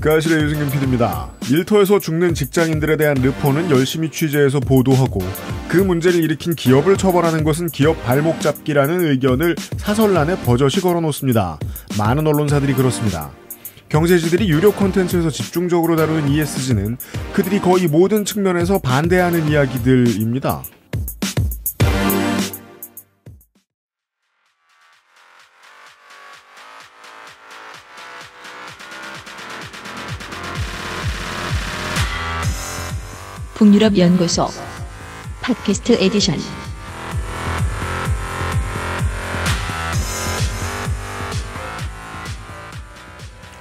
그 아실의 유승균 PD입니다. 일터에서 죽는 직장인들에 대한 르포는 열심히 취재해서 보도하고 그 문제를 일으킨 기업을 처벌하는 것은 기업 발목 잡기라는 의견을 사설란에 버젓이 걸어놓습니다. 많은 언론사들이 그렇습니다. 경제지들이 유료 콘텐츠에서 집중적으로 다루는 ESG는 그들이 거의 모든 측면에서 반대하는 이야기들입니다. 북유럽 연구소 팟캐스트 에디션.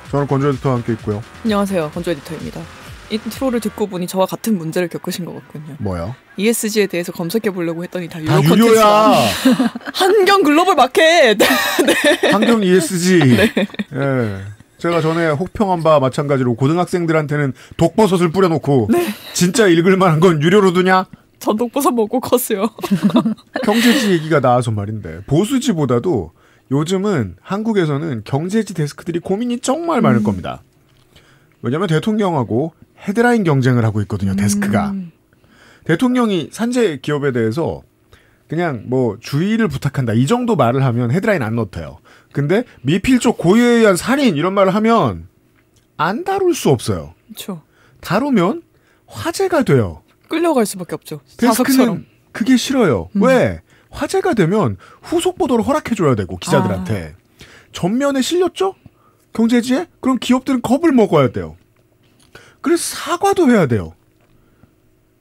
저는 건조 에디터와 함께 있고요. 안녕하세요. 건조 에디터입니다. 인트로를 듣고 보니 저와 같은 문제를 겪으신 것 같군요. 뭐요? ESG에 대해서 검색해보려고 했더니 다 유료 유료야. 환경 글로벌 마켓. 네. 환경 ESG. 네. 예. 제가 전에 혹평한 바 마찬가지로 고등학생들한테는 독버섯을 뿌려놓고 네. 진짜 읽을 만한 건 유료로 두냐? 전 독버섯 먹고 컸어요. 경제지 얘기가 나와서 말인데 보수지보다도 요즘은 한국에서는 경제지 데스크들이 고민이 정말 많을 겁니다. 왜냐하면 대통령하고 헤드라인 경쟁을 하고 있거든요. 데스크가. 대통령이 산재 기업에 대해서 그냥 뭐 주의를 부탁한다 이 정도 말을 하면 헤드라인 안 넣대요. 근데 미필적 고의에 의한 살인 이런 말을 하면 안 다룰 수 없어요. 그렇죠. 다루면 화제가 돼요. 끌려갈 수밖에 없죠. 데스크는 사석처럼. 그게 싫어요. 왜? 화제가 되면 후속 보도를 허락해줘야 되고 기자들한테. 전면에 실렸죠? 경제지에? 그럼 기업들은 겁을 먹어야 돼요. 그래서 사과도 해야 돼요.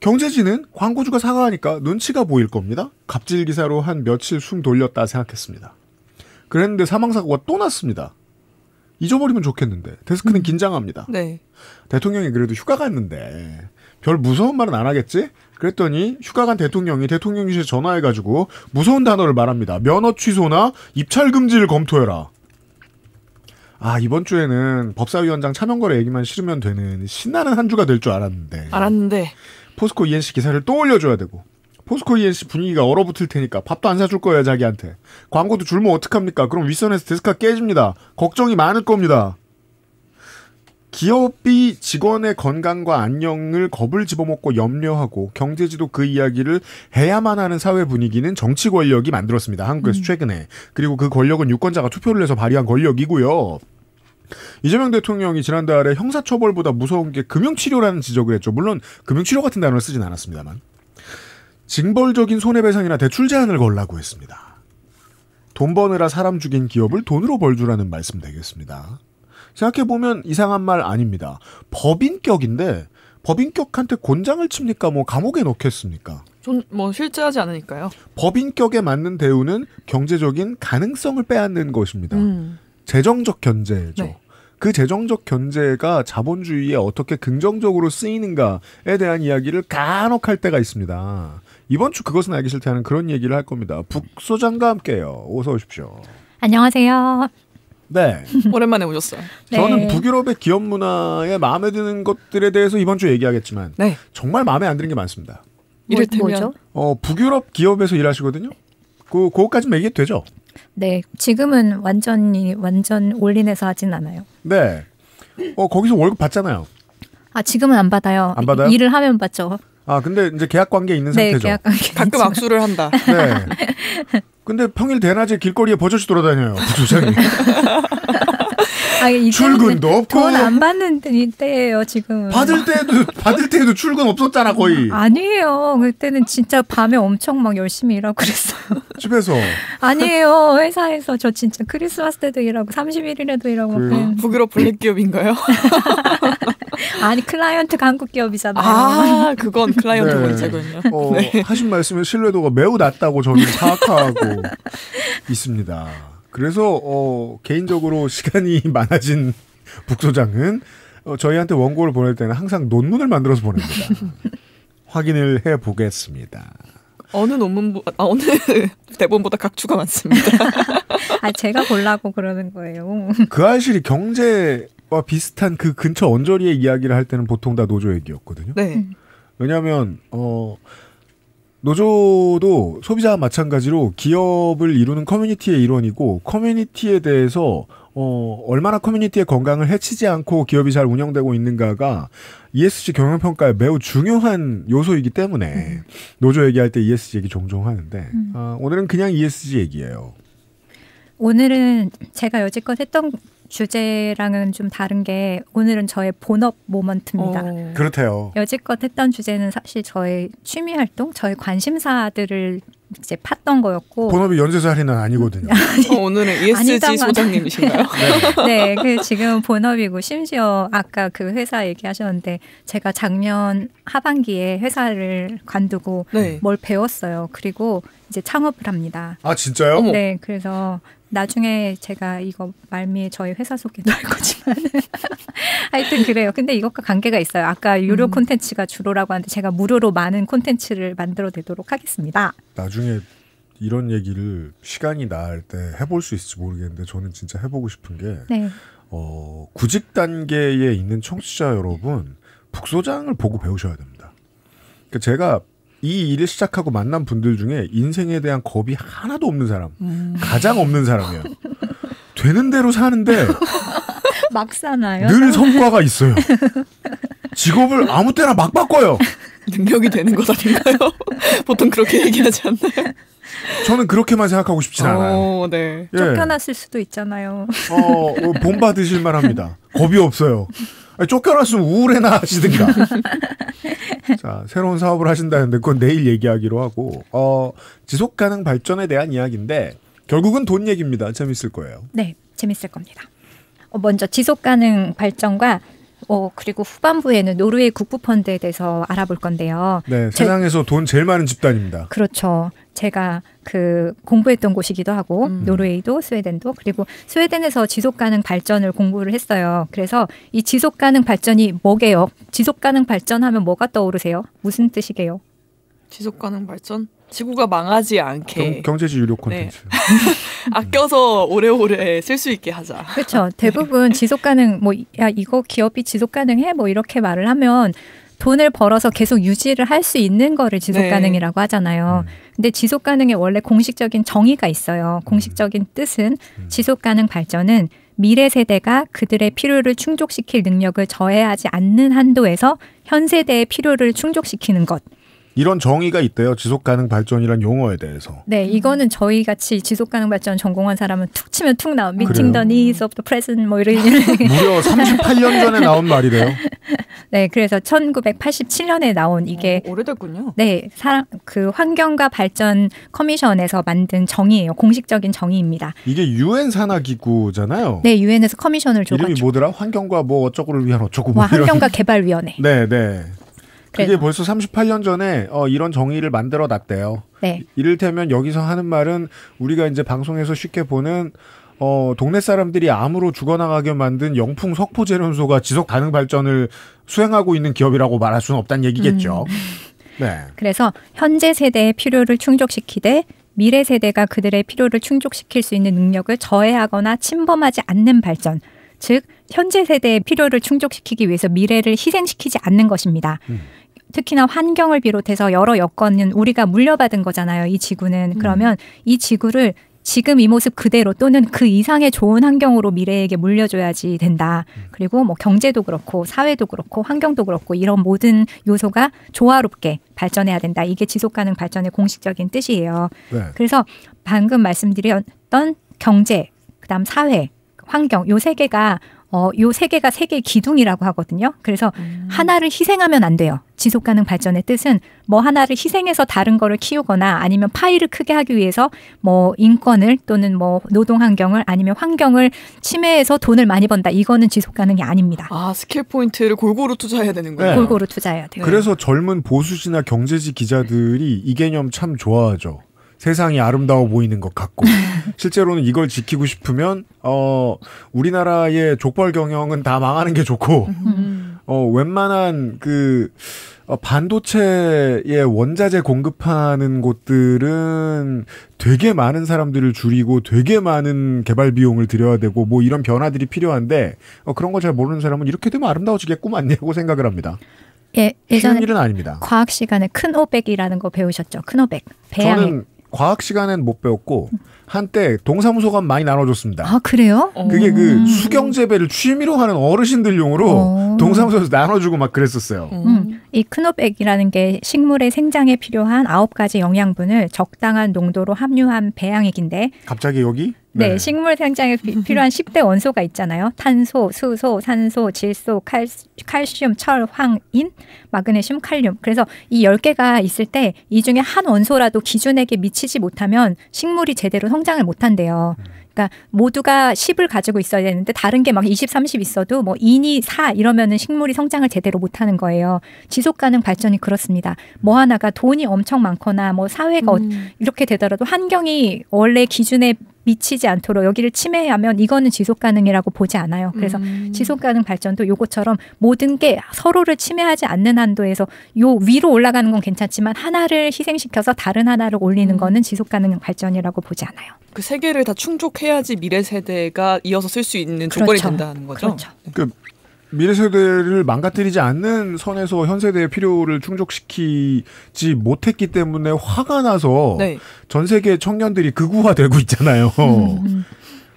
경제지는 광고주가 사과하니까 눈치가 보일 겁니다. 갑질 기사로 한 며칠 숨 돌렸다 생각했습니다. 그랬는데 사망사고가 또 났습니다. 잊어버리면 좋겠는데 데스크는 긴장합니다. 네. 대통령이 그래도 휴가 갔는데 별 무서운 말은 안 하겠지? 그랬더니 휴가 간 대통령이 대통령실에 전화해가지고 무서운 단어를 말합니다. 면허 취소나 입찰 금지를 검토해라. 아, 이번 주에는 법사위원장 차명거래 얘기만 실으면 되는 신나는 한 주가 될 줄 알았는데 포스코 ENC 기사를 또 올려줘야 되고 포스코 ENC 분위기가 얼어붙을 테니까 밥도 안 사줄 거예요 자기한테. 광고도 줄면 어떡합니까? 그럼 윗선에서 데스크가 깨집니다. 걱정이 많을 겁니다. 기업이 직원의 건강과 안녕을 겁을 집어먹고 염려하고 경제지도 그 이야기를 해야만 하는 사회 분위기는 정치 권력이 만들었습니다. 한국에서 최근에. 그리고 그 권력은 유권자가 투표를 해서 발휘한 권력이고요. 이재명 대통령이 지난달에 형사처벌보다 무서운 게 금융치료라는 지적을 했죠. 물론 금융치료 같은 단어를 쓰진 않았습니다만. 징벌적인 손해배상이나 대출 제한을 걸라고 했습니다. 돈 버느라 사람 죽인 기업을 돈으로 벌주라는 말씀 되겠습니다. 생각해보면 이상한 말 아닙니다. 법인격인데 법인격한테 곤장을 칩니까? 뭐 감옥에 넣겠습니까? 좀 뭐 실제하지 않으니까요. 법인격에 맞는 대우는 경제적인 가능성을 빼앗는 것입니다. 재정적 견제죠. 네. 그 재정적 견제가 자본주의에 어떻게 긍정적으로 쓰이는가에 대한 이야기를 간혹 할 때가 있습니다. 이번 주 그것은 알기 싫다는 그런 얘기를 할 겁니다. 북 소장과 함께요. 어서 오십시오. 안녕하세요. 네. 오랜만에 오셨어요. 저는 네. 북유럽의 기업 문화에 마음에 드는 것들에 대해서 이번 주에 얘기하겠지만 네. 정말 마음에 안 드는 게 많습니다. 이를테면 북유럽 기업에서 일하시거든요. 그거까지는 얘기해도 되죠? 네. 지금은 완전 올인해서 하진 않아요. 네. 거기서 월급 받잖아요. 아, 지금은 안 받아요. 안 받아요? 일을 하면 받죠. 아, 근데 이제 계약 관계에 있는 네, 상태죠. 계약 관계. 가끔 악수를 한다. 네. 근데 평일 대낮에 길거리에 버젓이 돌아다녀요. 부소장이. 출근도 없고. 돈 안 받는 때예요, 지금. 받을 때에도 출근 없었잖아, 거의. 아니에요. 그때는 진짜 밤에 엄청 막 열심히 일하고 그랬어요. 집에서. 아니에요. 회사에서 저 진짜 크리스마스 때도 일하고 31일에도 일하고. 북유럽 블랙 기업인가요? 아니, 클라이언트가 한국 기업이잖아요. 아, 그건 클라이언트 네. 문제군요. 네. 하신 말씀의 신뢰도가 매우 낮다고 저는 파악하고 있습니다. 그래서 개인적으로 시간이 많아진 북소장은 저희한테 원고를 보낼 때는 항상 논문을 만들어서 보냅니다. 확인을 해보겠습니다. 어느 대본보다 각주가 많습니다. 아, 제가 보려고 그러는 거예요. 그 알실이 경제와 비슷한 그 근처 언저리의 이야기를 할 때는 보통 다 노조 얘기였거든요. 네. 왜냐하면 노조도 소비자와 마찬가지로 기업을 이루는 커뮤니티의 일원이고 커뮤니티에 대해서 얼마나 커뮤니티의 건강을 해치지 않고 기업이 잘 운영되고 있는가가 ESG 경영평가에 매우 중요한 요소이기 때문에 노조 얘기할 때 ESG 얘기 종종 하는데 오늘은 그냥 ESG 얘기예요. 오늘은 제가 여지껏 했던 주제랑은 좀 다른 게 오늘은 저의 본업 모먼트입니다. 그렇대요. 여지껏 했던 주제는 사실 저의 취미 활동, 저의 관심사들을 이제 팠던 거였고 본업이 연쇄살인은 아니거든요. 오늘은 ESG 아니다만. 소장님이신가요? 네, 그 지금 본업이고 심지어 아까 그 회사 얘기하셨는데 제가 작년 하반기에 회사를 관두고 네. 뭘 배웠어요. 그리고 이제 창업을 합니다. 아 진짜요? 어머. 네, 그래서 나중에 제가 이거 말미에 저희 회사 소개도 할 거지만 하여튼 그래요. 근데 이것과 관계가 있어요. 아까 유료 콘텐츠가 주로라고 하는데 제가 무료로 많은 콘텐츠를 만들어내도록 하겠습니다. 나중에 이런 얘기를 시간이 나을 때 해볼 수 있을지 모르겠는데 저는 진짜 해보고 싶은 게 네. 구직 단계에 있는 청취자 여러분 북소장을 보고 배우셔야 됩니다. 그러니까 제가 이 일을 시작하고 만난 분들 중에 인생에 대한 겁이 하나도 없는 사람, 가장 없는 사람이에요. 되는 대로 사는데 막 사나요? 늘 성과가 있어요. 직업을 아무 때나 막 바꿔요. 능력이 되는 것 아닌가요? 보통 그렇게 얘기하지 않나요? 저는 그렇게만 생각하고 싶진 않아요. 네. 예. 쫓겨났을 수도 있잖아요. 본받으실 만합니다. 겁이 없어요. 아니, 쫓겨났으면 우울해나 하시든가. 자, 새로운 사업을 하신다는데 그건 내일 얘기하기로 하고 지속가능 발전에 대한 이야기인데 결국은 돈 얘기입니다. 재밌을 거예요. 네, 재밌을 겁니다. 먼저 지속가능 발전과 그리고 후반부에는 노르웨이 국부펀드에 대해서 알아볼 건데요. 네, 세상에서 돈 제일 많은 집단입니다. 그렇죠. 제가 그 공부했던 곳이기도 하고 노르웨이도 스웨덴도 그리고 스웨덴에서 지속가능 발전을 공부를 했어요. 그래서 이 지속가능 발전이 뭐게요? 지속가능 발전하면 뭐가 떠오르세요? 무슨 뜻이게요? 지속가능 발전? 지구가 망하지 않게 경제지 유료 콘텐츠. 네. 아껴서 오래오래 쓸 수 있게 하자. 그렇죠. 대부분 지속가능 야 이거 기업이 지속가능해 뭐 이렇게 말을 하면 돈을 벌어서 계속 유지를 할 수 있는 거를 지속가능이라고 하잖아요. 근데 지속가능에 원래 공식적인 정의가 있어요. 공식적인 뜻은 지속가능 발전은 미래 세대가 그들의 필요를 충족시킬 능력을 저해하지 않는 한도에서 현 세대의 필요를 충족시키는 것. 이런 정의가 있대요. 지속가능 발전이란 용어에 대해서. 네, 이거는 저희 같이 지속가능 발전 전공한 사람은 툭 치면 툭 나온 meeting the needs of the present 뭐 이런 무려 38년 전에 나온 말이래요. 네, 그래서 1987년에 나온 이게 오래됐군요. 네, 그 환경과 발전 커미션에서 만든 정의예요. 공식적인 정의입니다. 이게 유엔 산하 기구잖아요. 네, 유엔에서 커미션을 줘가지고. 이름이 뭐더라? 환경과 뭐 어쩌고를 위한 어쩌고 와, 환경과 개발위원회. 네, 네. 그게 그래서. 벌써 38년 전에 이런 정의를 만들어 놨대요. 네. 이를테면 여기서 하는 말은 우리가 이제 방송에서 쉽게 보는 동네 사람들이 암으로 죽어나가게 만든 영풍 석포제련소가 지속 가능 발전을 수행하고 있는 기업이라고 말할 수는 없다는 얘기겠죠. 네. 그래서 현재 세대의 필요를 충족시키되 미래 세대가 그들의 필요를 충족시킬 수 있는 능력을 저해하거나 침범하지 않는 발전. 즉 현재 세대의 필요를 충족시키기 위해서 미래를 희생시키지 않는 것입니다. 특히나 환경을 비롯해서 여러 여건은 우리가 물려받은 거잖아요. 이 지구는. 그러면 이 지구를 지금 이 모습 그대로 또는 그 이상의 좋은 환경으로 미래에게 물려줘야지 된다. 그리고 뭐 경제도 그렇고 사회도 그렇고 환경도 그렇고 이런 모든 요소가 조화롭게 발전해야 된다. 이게 지속가능 발전의 공식적인 뜻이에요. 네. 그래서 방금 말씀드렸던 경제, 그다음 사회, 환경 요 세 개가 요 세 개가 세계의 기둥이라고 하거든요. 그래서 하나를 희생하면 안 돼요. 지속가능 발전의 뜻은 뭐 하나를 희생해서 다른 거를 키우거나 아니면 파이를 크게 하기 위해서 뭐 인권을 또는 뭐 노동 환경을 아니면 환경을 침해해서 돈을 많이 번다. 이거는 지속가능이 아닙니다. 아, 스킬 포인트를 골고루 투자해야 되는군요. 네. 골고루 투자해야 돼요. 그래서 젊은 보수지나 경제지 기자들이 이 개념 참 좋아하죠. 세상이 아름다워 보이는 것 같고 실제로는 이걸 지키고 싶으면 우리나라의 족벌 경영은 다 망하는 게 좋고 웬만한 그 반도체의 원자재 공급하는 곳들은 되게 많은 사람들을 줄이고 되게 많은 개발 비용을 들여야 되고 뭐 이런 변화들이 필요한데 그런 걸 잘 모르는 사람은 이렇게 되면 아름다워지겠구만이라고 생각을 합니다. 예, 쉬운 예전에 일은 아닙니다. 과학 시간에 큰오백이라는 거 배우셨죠? 큰오백. 배양액. 저는 과학 시간엔 못 배웠고 한때 동사무소가 많이 나눠줬습니다. 아, 그래요? 그게 그 수경재배를 취미로 하는 어르신들용으로 동사무소에서 나눠주고 막 그랬었어요. 이 큰오백이라는 게 식물의 생장에 필요한 9가지 영양분을 적당한 농도로 함유한 배양액인데 갑자기 여기? 네, 식물 생장에 필요한 10대 원소가 있잖아요. 탄소, 수소, 산소, 질소, 칼슘, 철, 황, 인, 마그네슘, 칼륨. 그래서 이 10개가 있을 때 이 중에 한 원소라도 기준액에 미치지 못하면 식물이 제대로 성장을 못한대요. 그러니까 모두가 10을 가지고 있어야 되는데 다른 게 막 20, 30 있어도 뭐 2니 4 이러면은 식물이 성장을 제대로 못하는 거예요. 지속 가능 발전이 그렇습니다. 뭐 하나가 돈이 엄청 많거나 뭐 사회가 이렇게 되더라도 환경이 원래 기준에 미치지 않도록 여기를 침해하면 이거는 지속 가능이라고 보지 않아요. 그래서 지속 가능 발전도 요것처럼 모든 게 서로를 침해하지 않는 한도에서 요 위로 올라가는 건 괜찮지만 하나를 희생시켜서 다른 하나를 올리는 거는 지속 가능 발전이라고 보지 않아요. 그 세 개를 다 충족해야지 미래 세대가 이어서 쓸 수 있는 조건이 된다는 거죠. 그렇죠. 그 미래 세대를 망가뜨리지 않는 선에서 현 세대의 필요를 충족시키지 못했기 때문에 화가 나서 네. 전 세계 청년들이 극우화되고 있잖아요.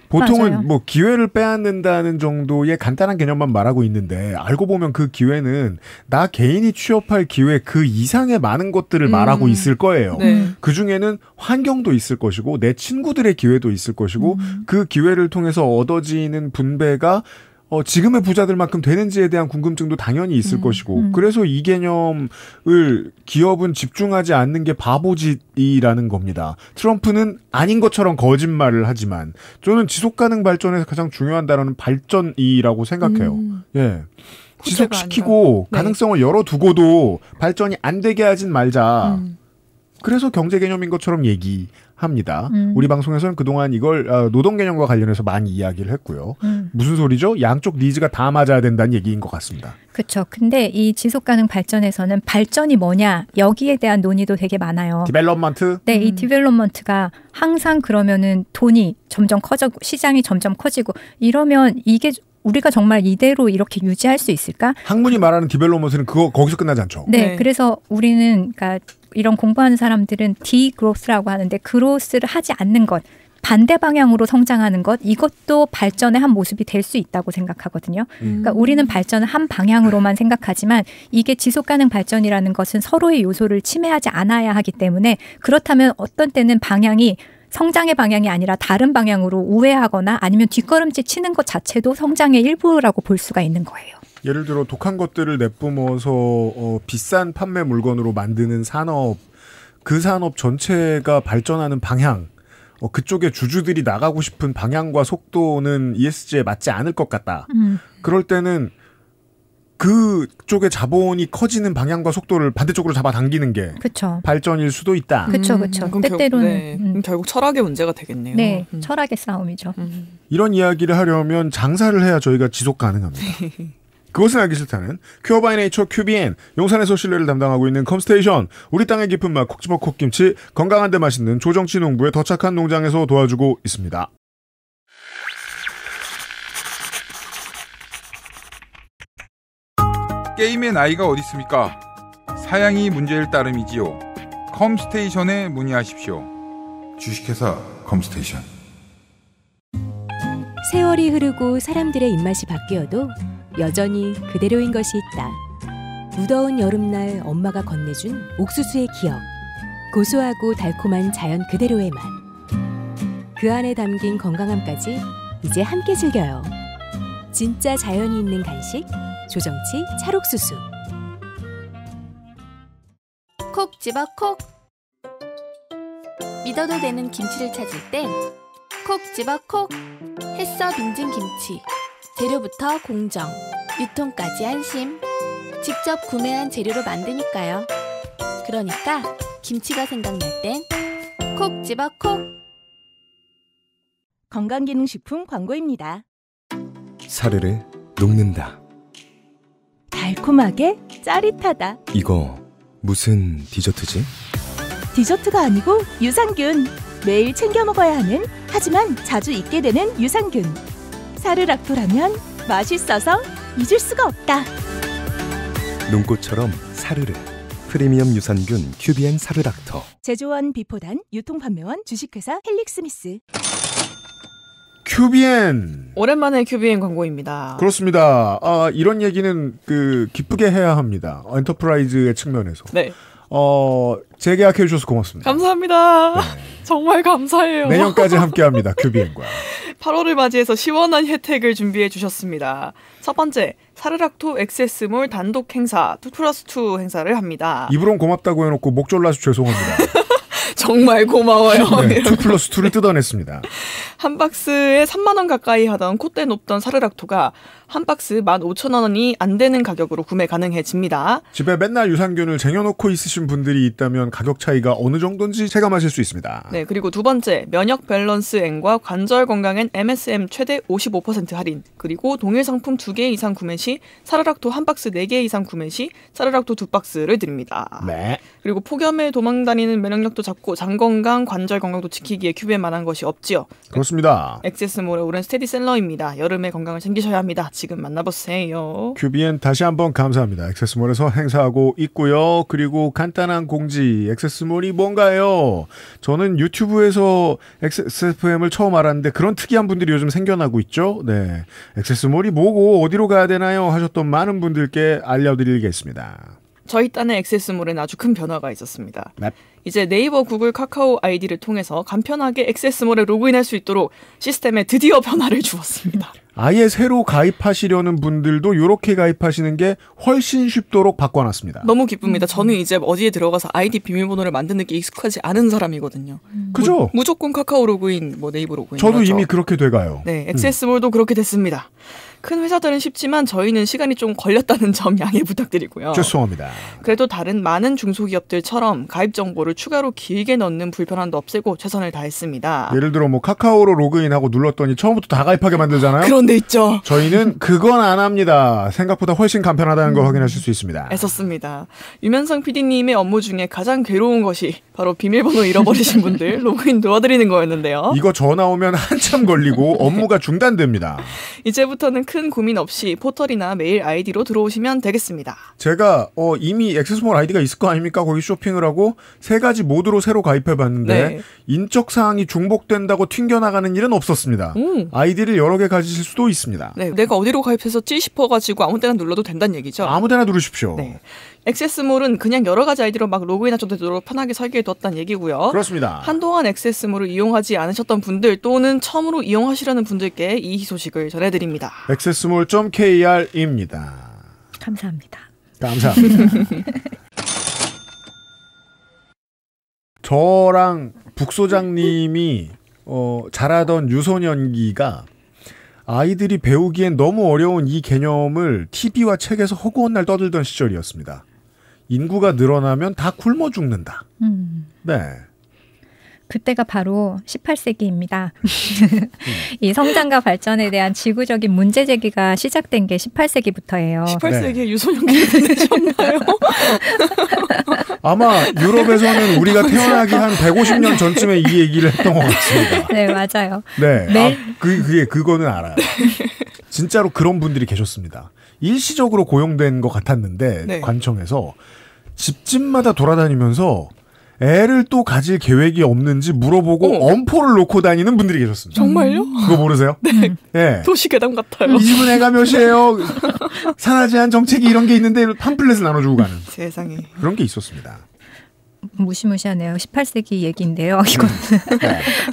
보통은 맞아요. 뭐 기회를 빼앗는다는 정도의 간단한 개념만 말하고 있는데 알고 보면 그 기회는 나 개인이 취업할 기회 그 이상의 많은 것들을 말하고 있을 거예요. 네. 그 중에는 환경도 있을 것이고 내 친구들의 기회도 있을 것이고 그 기회를 통해서 얻어지는 분배가 지금의 부자들만큼 되는지에 대한 궁금증도 당연히 있을 것이고 그래서 이 개념을 기업은 집중하지 않는 게 바보짓이라는 겁니다. 트럼프는 아닌 것처럼 거짓말을 하지만 저는 지속가능 발전에서 가장 중요한 단어는 발전이라고 생각해요. 예. 지속시키고 네. 가능성을 열어두고도 발전이 안 되게 하진 말자. 그래서 경제 개념인 것처럼 얘기합니다. 우리 방송에서는 그동안 이걸 노동 개념과 관련해서 많이 이야기를 했고요. 무슨 소리죠? 양쪽 니즈가 다 맞아야 된다는 얘기인 것 같습니다. 그렇죠. 근데 이 지속 가능 발전에서는 발전이 뭐냐 여기에 대한 논의도 되게 많아요. 디벨롭먼트? 네, 이 디벨롭먼트가 항상 그러면은 돈이 점점 커지고 시장이 점점 커지고 이러면 이게 우리가 정말 이대로 이렇게 유지할 수 있을까? 학문이 말하는 디벨롭먼트는 거기서 끝나지 않죠. 네, 네. 그래서 우리는 그러니까 이런 공부하는 사람들은 디그로스라고 하는데 그로스를 하지 않는 것, 반대 방향으로 성장하는 것, 이것도 발전의 한 모습이 될 수 있다고 생각하거든요. 그러니까 우리는 발전을 한 방향으로만 생각하지만 이게 지속 가능 발전이라는 것은 서로의 요소를 침해하지 않아야 하기 때문에 그렇다면 어떤 때는 방향이 성장의 방향이 아니라 다른 방향으로 우회하거나 아니면 뒷걸음질 치는 것 자체도 성장의 일부라고 볼 수가 있는 거예요. 예를 들어 독한 것들을 내뿜어서 비싼 판매 물건으로 만드는 산업, 그 산업 전체가 발전하는 방향, 그쪽에 주주들이 나가고 싶은 방향과 속도는 ESG에 맞지 않을 것 같다. 그럴 때는 그쪽의 자본이 커지는 방향과 속도를 반대쪽으로 잡아당기는 게 그렇죠. 발전일 수도 있다. 그렇죠, 그렇죠. 그럼 때때로는 그럼 결국 철학의 문제가 되겠네요. 네, 철학의 싸움이죠. 이런 이야기를 하려면 장사를 해야 저희가 지속 가능합니다. 그것은 알기 싫다는 큐어 바이 네이처 QBN, 용산에서 실내를 담당하고 있는 컴스테이션, 우리 땅의 깊은 맛 콕집어 콕김치, 건강한데 맛있는 조정치 농부의 더 착한 농장에서 도와주고 있습니다. 게임의 나이가 어디 있습니까? 사양이 문제일 따름이지요. 컴스테이션에 문의하십시오. 주식회사 컴스테이션. 세월이 흐르고 사람들의 입맛이 바뀌어도 여전히 그대로인 것이 있다. 무더운 여름날 엄마가 건네준 옥수수의 기억. 고소하고 달콤한 자연 그대로의 맛. 그 안에 담긴 건강함까지 이제 함께 즐겨요. 진짜 자연이 있는 간식 조정치 찰옥수수. 콕 집어 콕. 믿어도 되는 김치를 찾을 땐 콕 집어 콕. 햇서 빙진 김치. 재료부터 공정, 유통까지 안심. 직접 구매한 재료로 만드니까요. 그러니까 김치가 생각날 땐 콕 집어 콕. 건강기능식품 광고입니다. 사르르 녹는다. 달콤하게 짜릿하다. 이거 무슨 디저트지? 디저트가 아니고 유산균. 매일 챙겨 먹어야 하는, 하지만 자주 잊게 되는 유산균. 사르락토라면 맛있어서 잊을 수가 없다. 눈꽃처럼 사르르. 프리미엄 유산균 큐비엔 사르락터. 제조원 비포단, 유통판매원, 주식회사 헬릭스미스. 큐비엔. 오랜만에 큐비엔 광고입니다. 그렇습니다. 이런 얘기는 기쁘게 해야 합니다. 엔터프라이즈의 측면에서. 네. 재계약해 주셔서 고맙습니다. 감사합니다. 네. 정말 감사해요. 내년까지 함께합니다. 큐비엔과. 8월을 맞이해서 시원한 혜택을 준비해 주셨습니다. 첫 번째, 사르락토 액세스몰 단독 행사 2+2 행사를 합니다. 입으론 고맙다고 해놓고 목 졸라서 죄송합니다. 정말 고마워요. 네, 2+2를 뜯어냈습니다. 한 박스에 3만 원 가까이 하던 콧대 높던 사르락토가 한 박스 15,000원이 안 되는 가격으로 구매 가능해집니다. 집에 맨날 유산균을 쟁여놓고 있으신 분들이 있다면 가격 차이가 어느 정도인지 체감하실 수 있습니다. 네, 그리고 두 번째, 면역 밸런스 N과 관절 건강엔 MSM 최대 55% 할인, 그리고 동일 상품 2개 이상 구매 시 사르락토 한 박스 4개 이상 구매 시 사르락토 2박스를 드립니다. 네. 그리고 폭염에 도망다니는 면역력도 잡고 장 건강, 관절 건강도 지키기에 큐비엔만한 것이 없지요. 그렇습니다. 액세스몰의 오랜 스테디셀러입니다. 여름에 건강을 챙기셔야 합니다. 지금 만나보세요. 큐비엔 다시 한번 감사합니다. 액세스몰에서 행사하고 있고요. 그리고 간단한 공지, 액세스몰이 뭔가요? 저는 유튜브에서 XSFM을 처음 알았는데 그런 특이한 분들이 요즘 생겨나고 있죠. 네, 액세스몰이 뭐고 어디로 가야 되나요? 하셨던 많은 분들께 알려드리겠습니다. 저희 딴의 액세스몰엔 아주 큰 변화가 있었습니다. 네. 이제 네이버, 구글, 카카오 아이디를 통해서 간편하게 액세스몰에 로그인할 수 있도록 시스템에 드디어 변화를 주었습니다. 아예 새로 가입하시려는 분들도 이렇게 가입하시는 게 훨씬 쉽도록 바꿔놨습니다. 너무 기쁩니다. 저는 이제 어디에 들어가서 아이디 비밀번호를 만드는 게 익숙하지 않은 사람이거든요. 그죠? 무조건 카카오 로그인, 네이버 로그인. 저도 그렇죠? 이미 그렇게 돼가요. 네, 액세스몰도 그렇게 됐습니다. 큰 회사들은 쉽지만 저희는 시간이 좀 걸렸다는 점 양해 부탁드리고요. 죄송합니다. 그래도 다른 많은 중소기업들처럼 가입 정보를 추가로 길게 넣는 불편함도 없애고 최선을 다했습니다. 예를 들어 카카오로 로그인하고 눌렀더니 처음부터 다 가입하게 만들잖아요. 그런 데 있죠. 저희는 그건 안 합니다. 생각보다 훨씬 간편하다는 걸 확인하실 수 있습니다. 애썼습니다. 유면상 PD님의 업무 중에 가장 괴로운 것이 바로 비밀번호 잃어버리신 분들 로그인 도와드리는 거였는데요. 이거 전화 오면 한참 걸리고 업무가 중단됩니다. 이제부터는 큰 고민 없이 포털이나 메일 아이디로 들어오시면 되겠습니다. 제가 이미 액세스몰 아이디가 있을 거 아닙니까? 거기 쇼핑을 하고 3가지 모드로 새로 가입해봤는데 네. 인적 사항이 중복된다고 튕겨나가는 일은 없었습니다. 아이디를 여러 개 가지실 수도 있습니다. 네, 내가 어디로 가입했었지 싶어가지고 아무 데나 눌러도 된다는 얘기죠. 아무 데나 누르십시오. 네. 액세스몰은 그냥 여러 가지 아이디로 막 로그인하셔도 되도록 편하게 설계해뒀다는 얘기고요. 그렇습니다. 한동안 액세스몰을 이용하지 않으셨던 분들 또는 처음으로 이용하시려는 분들께 이 소식을 전해드립니다. 액세스몰.kr입니다. 감사합니다. 감사합니다. 저랑 북소장님이 잘하던 유소년기가 아이들이 배우기엔 너무 어려운 이 개념을 TV와 책에서 허구한 날 떠들던 시절이었습니다. 인구가 늘어나면 다 굶어 죽는다. 네. 그때가 바로 18세기입니다. 이 성장과 발전에 대한 지구적인 문제 제기가 시작된 게 18세기부터예요. 18세기에 네. 유소년기를 보내셨나요? 아마 유럽에서는 우리가 태어나기 한 150년 전쯤에 이 얘기를 했던 것 같습니다. 네, 맞아요. 네. 그거는 알아요. 진짜로 그런 분들이 계셨습니다. 일시적으로 고용된 것 같았는데 네. 관청에서 집집마다 돌아다니면서 애를 또 가질 계획이 없는지 물어보고 엄포를 놓고 다니는 분들이 계셨습니다. 정말요? 그거 모르세요? 네. 네. 도시괴담 같아요. 이 집은 애가 몇이에요? 산하제한 정책이 이런 게 있는데 팜플렛을 나눠주고 가는. 세상에. 그런 게 있었습니다. 무시무시하네요. 18세기 얘기인데요. 이건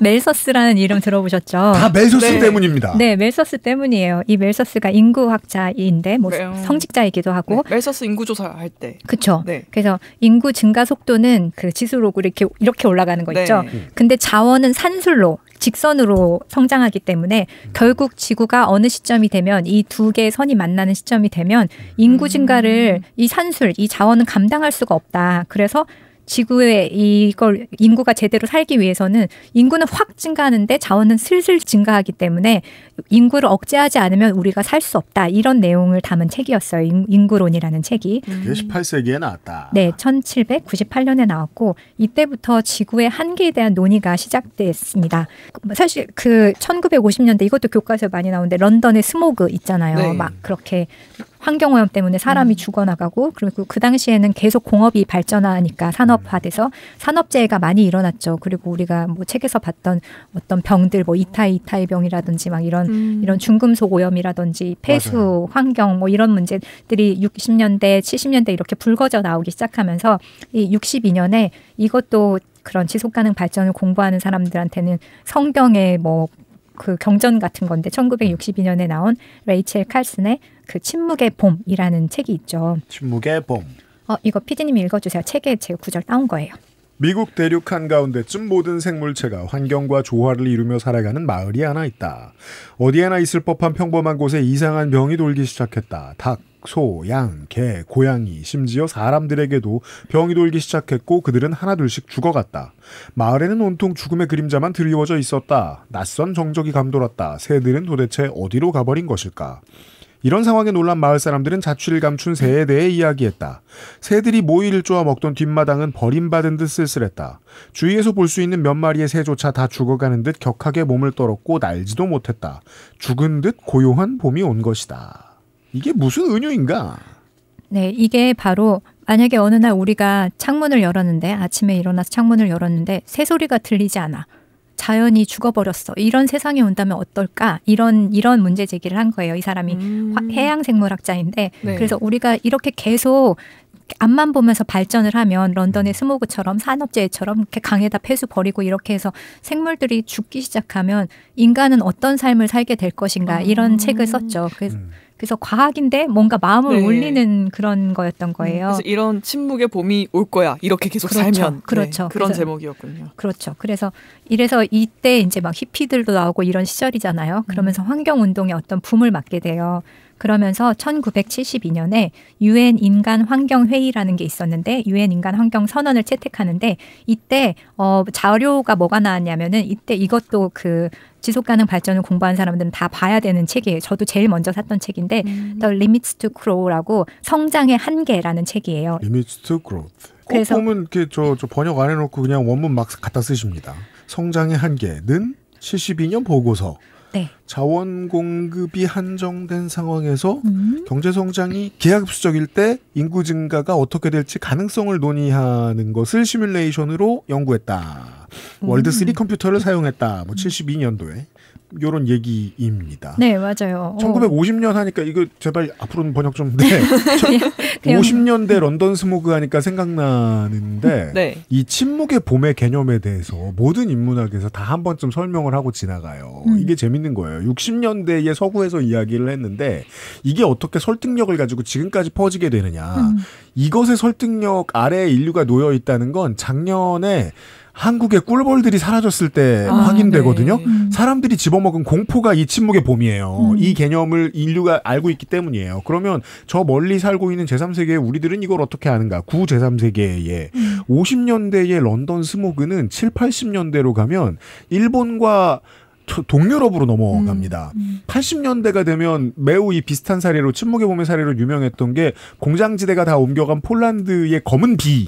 멜서스라는 이름 들어보셨죠? 다 멜서스 때문입니다. 네, 멜서스 때문이에요. 이 멜서스가 인구학자인데 성직자이기도 하고. 네, 멜서스 인구조사 할 때. 그렇죠. 네. 그래서 인구 증가 속도는 그 지수로고 이렇게 올라가는 거 있죠. 근데 자원은 산술로 직선으로 성장하기 때문에 결국 지구가 어느 시점이 되면 이 두 개의 선이 만나는 시점이 되면 인구 증가를 이 산술, 이 자원은 감당할 수가 없다. 그래서 지구에 이걸 인구가 제대로 살기 위해서는 인구는 확 증가하는데 자원은 슬슬 증가하기 때문에 인구를 억제하지 않으면 우리가 살 수 없다. 이런 내용을 담은 책이었어요. 인구론이라는 책이. 그게 18세기에 나왔다. 네, 1798년에 나왔고 이때부터 지구의 한계에 대한 논의가 시작됐습니다. 사실 그 1950년대 이것도 교과서에 많이 나오는데 런던의 스모그 있잖아요. 네. 막 그렇게 환경오염 때문에 사람이 죽어나가고 그리고 그 당시에는 계속 공업이 발전하니까 산업화돼서 산업재해가 많이 일어났죠. 그리고 우리가 뭐 책에서 봤던 어떤 병들 뭐 이타이병이라든지 막 이런 중금속 오염이라든지 폐수 맞아요. 환경 뭐 이런 문제들이 60년대 70년대 이렇게 불거져 나오기 시작하면서 이 62년에 이것도 그런 지속가능 발전을 공부하는 사람들한테는 성경의 뭐 그 경전 같은 건데 1962년에 나온 레이첼 칼슨의 그 침묵의 봄이라는 책이 있죠. 침묵의 봄. 이거 PD님이 읽어주세요. 책에 제가 구절 따온 거예요. 미국 대륙 한가운데쯤 모든 생물체가 환경과 조화를 이루며 살아가는 마을이 하나 있다. 어디에나 있을 법한 평범한 곳에 이상한 병이 돌기 시작했다. 닭, 소, 양, 개, 고양이, 심지어 사람들에게도 병이 돌기 시작했고 그들은 하나둘씩 죽어갔다. 마을에는 온통 죽음의 그림자만 드리워져 있었다. 낯선 정적이 감돌았다. 새들은 도대체 어디로 가버린 것일까? 이런 상황에 놀란 마을 사람들은 자취를 감춘 새에 대해 이야기했다. 새들이 모이를 쪼아 먹던 뒷마당은 버림받은 듯 쓸쓸했다. 주위에서 볼 수 있는 몇 마리의 새조차 다 죽어가는 듯 격하게 몸을 떨었고 날지도 못했다. 죽은 듯 고요한 봄이 온 것이다. 이게 무슨 은유인가? 네, 이게 바로 만약에 어느 날 우리가 창문을 열었는데 아침에 일어나서 창문을 열었는데 새소리가 들리지 않아. 자연이 죽어버렸어. 이런 세상이 온다면 어떨까? 이런 문제 제기를 한 거예요. 이 사람이 해양생물학자인데 네. 그래서 우리가 이렇게 계속 앞만 보면서 발전을 하면 런던의 스모그처럼 산업재해처럼 이렇게 강에다 폐수 버리고 이렇게 해서 생물들이 죽기 시작하면 인간은 어떤 삶을 살게 될 것인가 이런 책을 썼죠. 그래서 과학인데 뭔가 마음을 네. 울리는 그런 거였던 거예요. 그래서 이런 침묵의 봄이 올 거야. 이렇게 계속 그렇죠. 살면. 그렇죠. 네, 그런 그래서, 제목이었군요. 그렇죠. 이래서 이때 이제 막 히피들도 나오고 이런 시절이잖아요. 그러면서 환경운동에 어떤 붐을 맞게 돼요. 그러면서 1972년에 유엔 인간 환경 회의라는 게 있었는데 유엔 인간 환경 선언을 채택하는데 이때 자료가 뭐가 나왔냐면은 이때 이것도 그 지속가능 발전을 공부한 사람들은 다 봐야 되는 책이에요. 저도 제일 먼저 샀던 책인데 The Limits to Grow라고 성장의 한계라는 책이에요. Limits to Growth. 그래서 보면 저 번역 안 해놓고 그냥 원문 막 갖다 쓰십니다. 성장의 한계는 72년 보고서. 네. 자원 공급이 한정된 상황에서 경제 성장이 기하급수적일 때 인구 증가가 어떻게 될지 가능성을 논의하는 것을 시뮬레이션으로 연구했다. 월드 3 컴퓨터를 사용했다. 72년도에 이런 얘기입니다. 네, 맞아요. 1950년 하니까 이거 제발 앞으로는 번역 좀 돼. 50년대 런던 스모그 하니까 생각나는데 네. 이 침묵의 봄의 개념에 대해서 모든 인문학에서 다 한 번쯤 설명을 하고 지나가요. 이게 재밌는 거예요. 60년대에 서구에서 이야기를 했는데 이게 어떻게 설득력을 가지고 지금까지 퍼지게 되느냐. 이것의 설득력 아래에 인류가 놓여 있다는 건 작년에 한국의 꿀벌들이 사라졌을 때 확인되거든요. 네. 사람들이 집어먹은 공포가 이 침묵의 봄이에요. 이 개념을 인류가 알고 있기 때문이에요. 그러면 저 멀리 살고 있는 제3세계의 우리들은 이걸 어떻게 아는가? 구 제3세계에 50년대의 런던 스모그는 7, 80년대로 가면 일본과 동유럽으로 넘어갑니다. 80년대가 되면 매우 이 비슷한 사례로 침묵의 봄의 사례로 유명했던 게 공장지대가 다 옮겨간 폴란드의 검은 비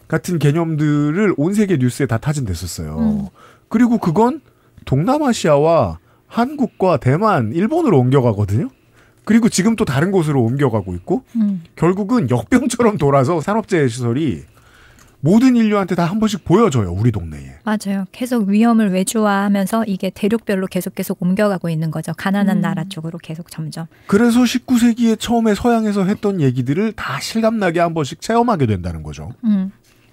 같은 개념들을 온 세계 뉴스에 다 타진됐었어요. 그리고 그건 동남아시아와 한국과 대만, 일본으로 옮겨가거든요. 그리고 지금 또 다른 곳으로 옮겨가고 있고 결국은 역병처럼 돌아서 산업재해 시설이 모든 인류한테 다 한 번씩 보여져요. 우리 동네에. 맞아요. 계속 위험을 외주화하면서 이게 대륙별로 계속 옮겨가고 있는 거죠. 가난한 나라 쪽으로 계속 점점. 그래서 19세기에 처음에 서양에서 했던 얘기들을 다 실감나게 한 번씩 체험하게 된다는 거죠.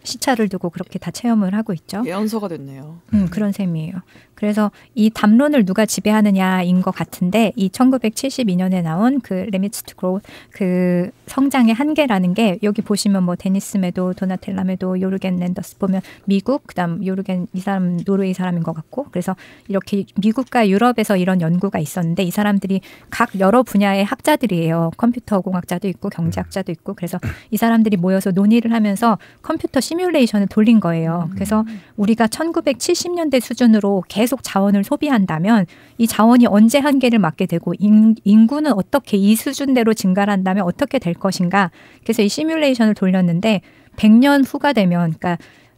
시차를 두고 그렇게 다 체험을 하고 있죠. 예언서가 됐네요. 그런 셈이에요. 그래서 이 담론을 누가 지배하느냐인 것 같은데 이 1972년에 나온 그 Limits to Growth 그 성장의 한계라는 게 여기 보시면 뭐 데니스 메도, 도나텔라 메도, 요르겐 랜더스 보면 미국 그다음 요르겐 이 사람 노르웨이 사람인 것 같고 그래서 이렇게 미국과 유럽에서 이런 연구가 있었는데 이 사람들이 각 여러 분야의 학자들이에요. 컴퓨터 공학자도 있고 경제학자도 있고 그래서 이 사람들이 모여서 논의를 하면서 컴퓨터 시뮬레이션을 돌린 거예요. 그래서 우리가 1970년대 수준으로 계속 자원을 소비한다면 이 자원이 언제 한계를 맞게 되고 인구는 어떻게 이 수준대로 증가를 한다면 어떻게 될 것인가. 그래서 이 시뮬레이션을 돌렸는데 100년 후가 되면 그러니까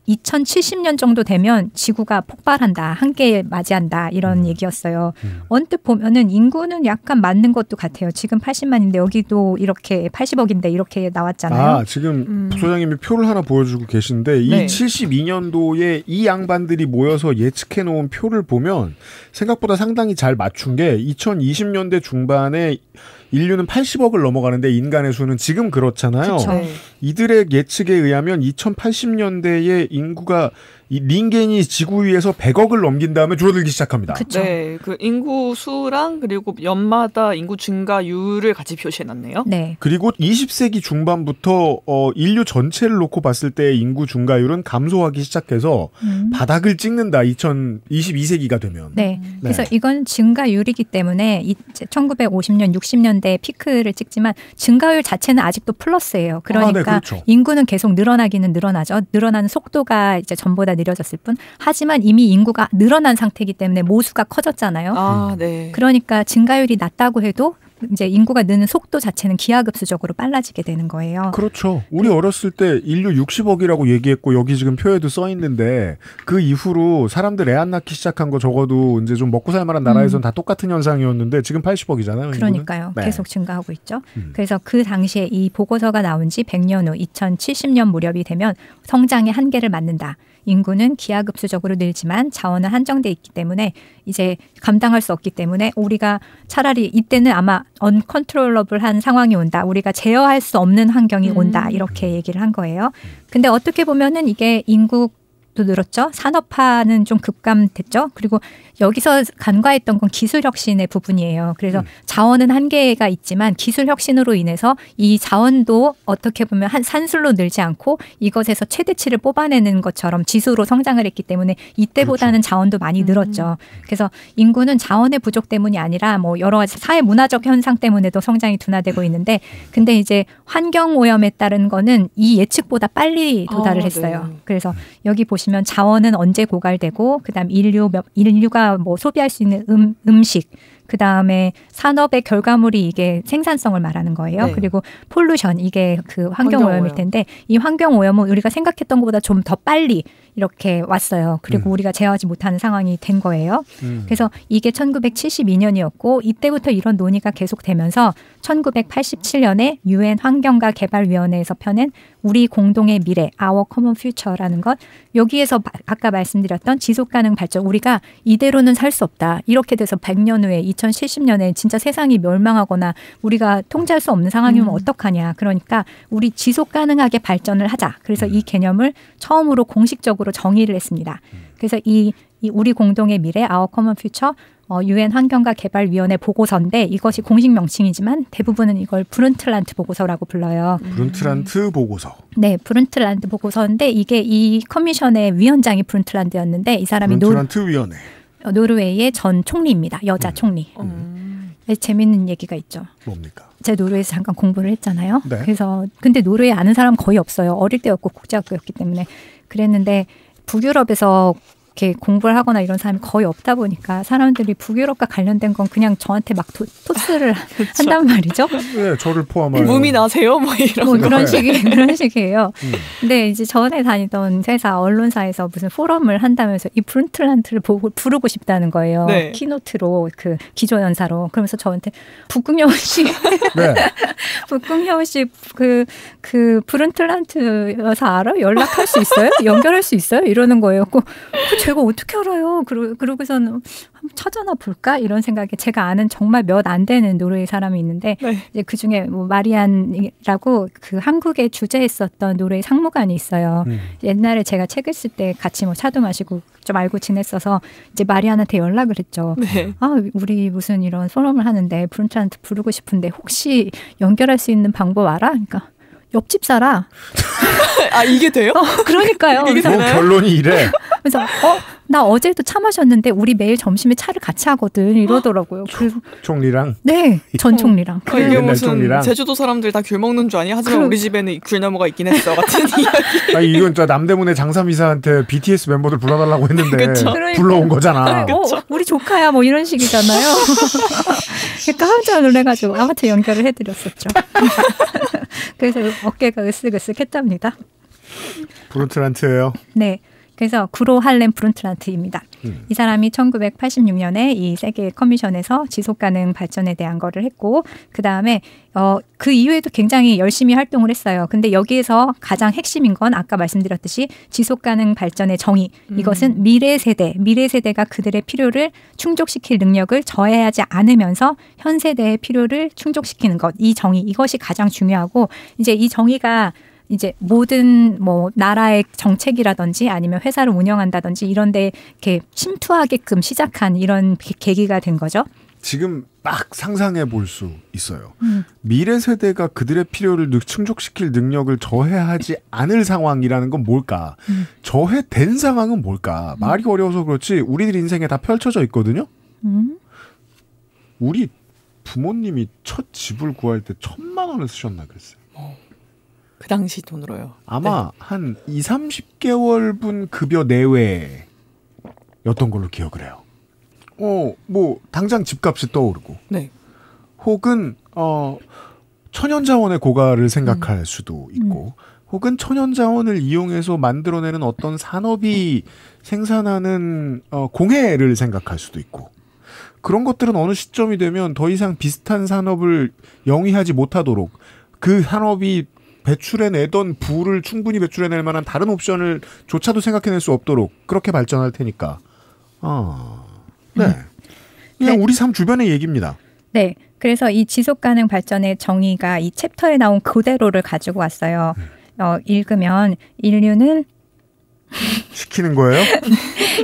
2070년 정도 되면 지구가 폭발한다, 한계에 맞이한다 이런 얘기였어요. 언뜻 보면은 인구는 약간 맞는 것도 같아요. 지금 80만인데 여기도 이렇게 80억인데 이렇게 나왔잖아요. 아, 지금 부소장님이 표를 하나 보여주고 계신데 네. 이 72년도에 이 양반들이 모여서 예측해 놓은 표를 보면 생각보다 상당히 잘 맞춘 게 2020년대 중반에 인류는 80억을 넘어가는데 인간의 수는 지금 그렇잖아요. 네. 이들의 예측에 의하면 2080년대에 인구가 이 링겐이 지구 위에서 100억을 넘긴 다음에 줄어들기 시작합니다. 그쵸. 네, 그 인구 수랑 그리고 연마다 인구 증가율을 같이 표시해놨네요. 네. 그리고 20세기 중반부터 인류 전체를 놓고 봤을 때 인구 증가율은 감소하기 시작해서 바닥을 찍는다. 2022세기가 되면. 네. 그래서 이건 증가율이기 때문에 이제 1950년, 60년대 피크를 찍지만 증가율 자체는 아직도 플러스예요. 그러니까 네, 그렇죠. 인구는 계속 늘어나기는 늘어나죠. 늘어나는 속도가 이제 전보다 느려졌을 뿐. 하지만 이미 인구가 늘어난 상태이기 때문에 모수가 커졌잖아요. 아, 네. 그러니까 증가율이 낮다고 해도 이제 인구가 느는 속도 자체는 기하급수적으로 빨라지게 되는 거예요. 그렇죠. 우리 어렸을 때 인류 60억이라고 얘기했고 여기 지금 표에도 써 있는데 그 이후로 사람들 애 안 낳기 시작한 거 적어도 이제 좀 먹고 살 만한 나라에서는 다 똑같은 현상이었는데 지금 80억이잖아요. 그러니까요. 네. 계속 증가하고 있죠. 그래서 그 당시에 이 보고서가 나온 지 100년 후 2070년 무렵이 되면 성장의 한계를 맞는다. 인구는 기하급수적으로 늘지만 자원은 한정돼 있기 때문에 이제 감당할 수 없기 때문에 우리가 차라리 이때는 아마 언컨트롤러블한 상황이 온다. 우리가 제어할 수 없는 환경이 온다. 이렇게 얘기를 한 거예요. 근데 어떻게 보면은 이게 인구도 늘었죠. 산업화는 좀 급감됐죠. 그리고 여기서 간과했던 건 기술 혁신의 부분이에요. 그래서 자원은 한계가 있지만 기술 혁신으로 인해서 이 자원도 어떻게 보면 한 산술로 늘지 않고 이것에서 최대치를 뽑아내는 것처럼 지수로 성장을 했기 때문에 이때보다는 그렇죠. 자원도 많이 늘었죠. 그래서 인구는 자원의 부족 때문이 아니라 뭐 여러 가지 사회 문화적 현상 때문에도 성장이 둔화되고 있는데 근데 이제 환경 오염에 따른 거는 이 예측보다 빨리 도달을 했어요. 네. 그래서 여기 보시면 자원은 언제 고갈되고 그다음 인류가 뭐 소비할 수 있는 음식 그다음에 산업의 결과물이 이게 생산성을 말하는 거예요. 네. 그리고 폴루션 이게 그 환경오염일 텐데 이 환경오염은 우리가 생각했던 것보다 좀 더 빨리 이렇게 왔어요. 그리고 우리가 제어하지 못하는 상황이 된 거예요. 그래서 이게 1972년이었고 이때부터 이런 논의가 계속되면서 1987년에 UN 환경과 개발위원회에서 펴낸 우리 공동의 미래, Our Common Future라는 것 여기에서 아까 말씀드렸던 지속가능 발전 우리가 이대로는 살 수 없다. 이렇게 돼서 100년 후에 2070년에 진짜 세상이 멸망하거나 우리가 통제할 수 없는 상황이면 어떡하냐. 그러니까 우리 지속가능하게 발전을 하자. 그래서 이 개념을 처음으로 공식적으로 정의를 했습니다. 그래서 이 우리 공동의 미래, Our Common Future UN 환경과 개발위원회 보고서인데 이것이 공식 명칭이지만 대부분은 이걸 브룬틀란트 보고서라고 불러요. 브룬틀란트 보고서. 네, 브룬틀란트 보고서인데 이게 이 커미션의 위원장이 브룬틀란트였는데 이 사람이 브룬틀란트 위원회. 노르웨이의 전 총리입니다. 여자 총리. 재밌는 얘기가 있죠. 뭡니까? 제가 노르웨이에서 잠깐 공부를 했잖아요. 네. 그래서 근데 노르웨이 아는 사람 거의 없어요. 어릴 때였고 국제학교였기 때문에 그랬는데 북유럽에서 이렇게 공부를 하거나 이런 사람이 거의 없다 보니까 사람들이 북유럽과 관련된 건 그냥 저한테 막 토스를 한단 말이죠. 네, 저를 포함한. 몸이 나세요? 뭐 이런 뭐 거. 그런 식이에요. 근데 이제 전에 다니던 회사 언론사에서 무슨 포럼을 한다면서 이 브룬틀란트를 부르고 싶다는 거예요. 네. 키노트로 그 기조연사로. 그러면서 저한테 북극여우 씨, 네. 북극여우 씨 그 브룬틀란트 여사 알아? 연락할 수 있어요? 연결할 수 있어요? 이러는 거예요. 제가 어떻게 알아요? 그러고서는 한번 찾아나 볼까? 이런 생각에 제가 아는 정말 몇 안 되는 노르웨이 사람이 있는데 네. 이제 그 중에 뭐 마리안이라고 그 한국에 주재했었던 노르웨이 상무관이 있어요. 옛날에 제가 책을 쓸 때 같이 뭐 차도 마시고 좀 알고 지냈어서 이제 마리안한테 연락을 했죠. 네. 아, 우리 무슨 이런 포럼을 하는데 브룬틀란트 부르고 싶은데 혹시 연결할 수 있는 방법 알아? 그러니까 옆집 살아. 아, 이게 돼요? 그러니까요. 이게 그래서 뭐 결론이 이래. 그래서 나 어제도 차 마셨는데 우리 매일 점심에 차를 같이 하거든 이러더라고요. 그래서 총리랑. 네, 전 총리랑. 이게 옛날 무슨 총리랑. 제주도 사람들 다 귤 먹는 줄 아니? 하지만 우리 집에는 귤 나무가 있긴 했어 같은 이야기. 아니 이건 진짜 남대문의 장삼이사한테 BTS 멤버들 불러달라고 했는데 그쵸? 불러온 거잖아. 우리 조카야 뭐 이런 식이잖아요. 그러니까 깜짝 놀래가지고 아무튼 연결을 해드렸었죠. 그래서 어깨가 으쓱으쓱했답니다. 브론트란트예요. 네. 그래서 구로 할렘 브론트란트입니다. 이 사람이 1986년에 이 세계 커미션에서 지속가능 발전에 대한 거를 했고 그다음에 그 이후에도 굉장히 열심히 활동을 했어요. 근데 여기에서 가장 핵심인 건 아까 말씀드렸듯이 지속가능 발전의 정의. 이것은 미래 세대가 그들의 필요를 충족시킬 능력을 저해하지 않으면서 현 세대의 필요를 충족시키는 것. 이 정의. 이것이 가장 중요하고 이제 이 정의가 이제 모든 뭐 나라의 정책이라든지 아니면 회사를 운영한다든지 이런 데 이렇게 침투하게끔 시작한 이런 계기가 된 거죠. 지금 막 상상해 볼 수 있어요. 미래 세대가 그들의 필요를 충족시킬 능력을 저해하지 않을 상황이라는 건 뭘까? 저해된 상황은 뭘까? 말이 어려워서 그렇지 우리들 인생에 다 펼쳐져 있거든요. 우리 부모님이 첫 집을 구할 때 1,000만 원을 쓰셨나 그랬어요. 그 당시 돈으로요. 아마 한 20-30개월분 급여 내외였던 걸로 기억을 해요. 뭐 당장 집값이 떠오르고 네. 혹은 천연자원의 고갈을 생각할 수도 있고 혹은 천연자원을 이용해서 만들어내는 어떤 산업이 생산하는 공해를 생각할 수도 있고 그런 것들은 어느 시점이 되면 더 이상 비슷한 산업을 영위하지 못하도록 그 산업이 배출해내던 부를 충분히 배출해낼 만한 다른 옵션을 조차도 생각해낼 수 없도록 그렇게 발전할 테니까. 네. 그냥 우리 삶 주변의 얘기입니다. 네. 그래서 이 지속가능 발전의 정의가 이 챕터에 나온 그대로를 가지고 왔어요. 읽으면 인류는 시키는 거예요?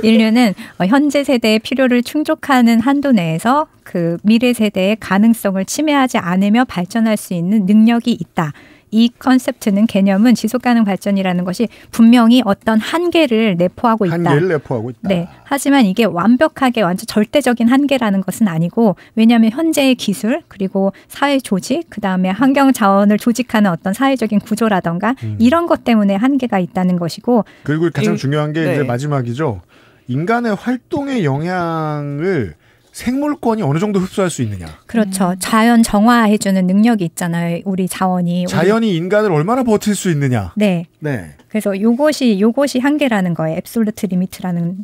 인류는 현재 세대의 필요를 충족하는 한도 내에서 그 미래 세대의 가능성을 침해하지 않으며 발전할 수 있는 능력이 있다. 이 컨셉트는 개념은 지속가능 발전이라는 것이 분명히 어떤 한계를 내포하고 있다. 한계를 내포하고 있다. 네. 하지만 이게 완벽하게 완전 절대적인 한계라는 것은 아니고 왜냐하면 현재의 기술 그리고 사회 조직 그다음에 환경 자원을 조직하는 어떤 사회적인 구조라던가 이런 것 때문에 한계가 있다는 것이고 그리고 가장 중요한 게 네. 이제 마지막이죠. 인간의 활동의 영향을 생물권이 어느 정도 흡수할 수 있느냐. 그렇죠. 자연 정화해주는 능력이 있잖아요. 우리 자원이. 자연이 인간을 얼마나 버틸 수 있느냐. 네. 네. 그래서 요것이 한계라는 거예요. 앱솔루트 리미트라는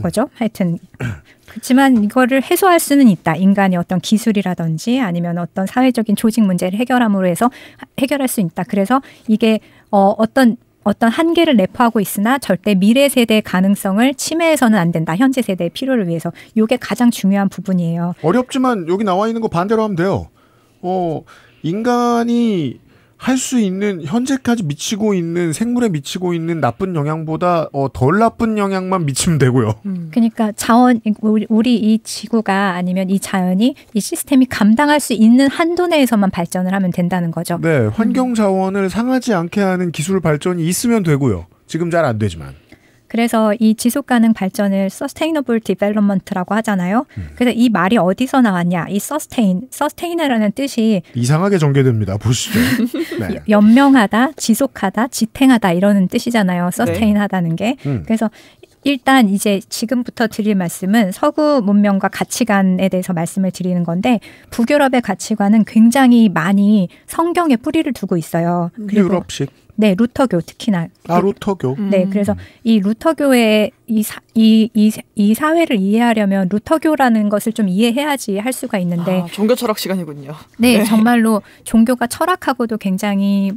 거죠. 하여튼 그렇지만 이거를 해소할 수는 있다. 인간의 어떤 기술이라든지 아니면 어떤 사회적인 조직 문제를 해결함으로 해서 해결할 수 있다. 그래서 이게 어떤 한계를 내포하고 있으나 절대 미래 세대의 가능성을 침해해서는 안 된다. 현재 세대의 필요를 위해서. 이게 가장 중요한 부분이에요. 어렵지만 여기 나와 있는 거 반대로 하면 돼요. 인간이 할 수 있는 현재까지 미치고 있는 생물에 미치고 있는 나쁜 영향보다 덜 나쁜 영향만 미치면 되고요. 그러니까 우리 이 지구가 아니면 이 자연이 이 시스템이 감당할 수 있는 한도 내에서만 발전을 하면 된다는 거죠. 네, 환경 자원을 상하지 않게 하는 기술 발전이 있으면 되고요. 지금 잘 안 되지만. 그래서 이 지속가능 발전을 Sustainable Development라고 하잖아요. 그래서 이 말이 어디서 나왔냐? 이 Sustain이라는 뜻이 이상하게 전개됩니다. 보시죠. 네. 연명하다, 지속하다, 지탱하다 이러는 뜻이잖아요. Sustain하다는 게. 그래서 일단 이제 지금부터 드릴 말씀은 서구 문명과 가치관에 대해서 말씀을 드리는 건데 북유럽의 가치관은 굉장히 많이 성경에 뿌리를 두고 있어요. 그리고 유럽식. 네, 루터교 특히나. 루터교. 네, 그래서 이 루터교의 이 사회를 이해하려면 루터교라는 것을 좀 이해해야지 할 수가 있는데. 종교 철학 시간이군요. 네, 정말로 종교가 철학하고도 굉장히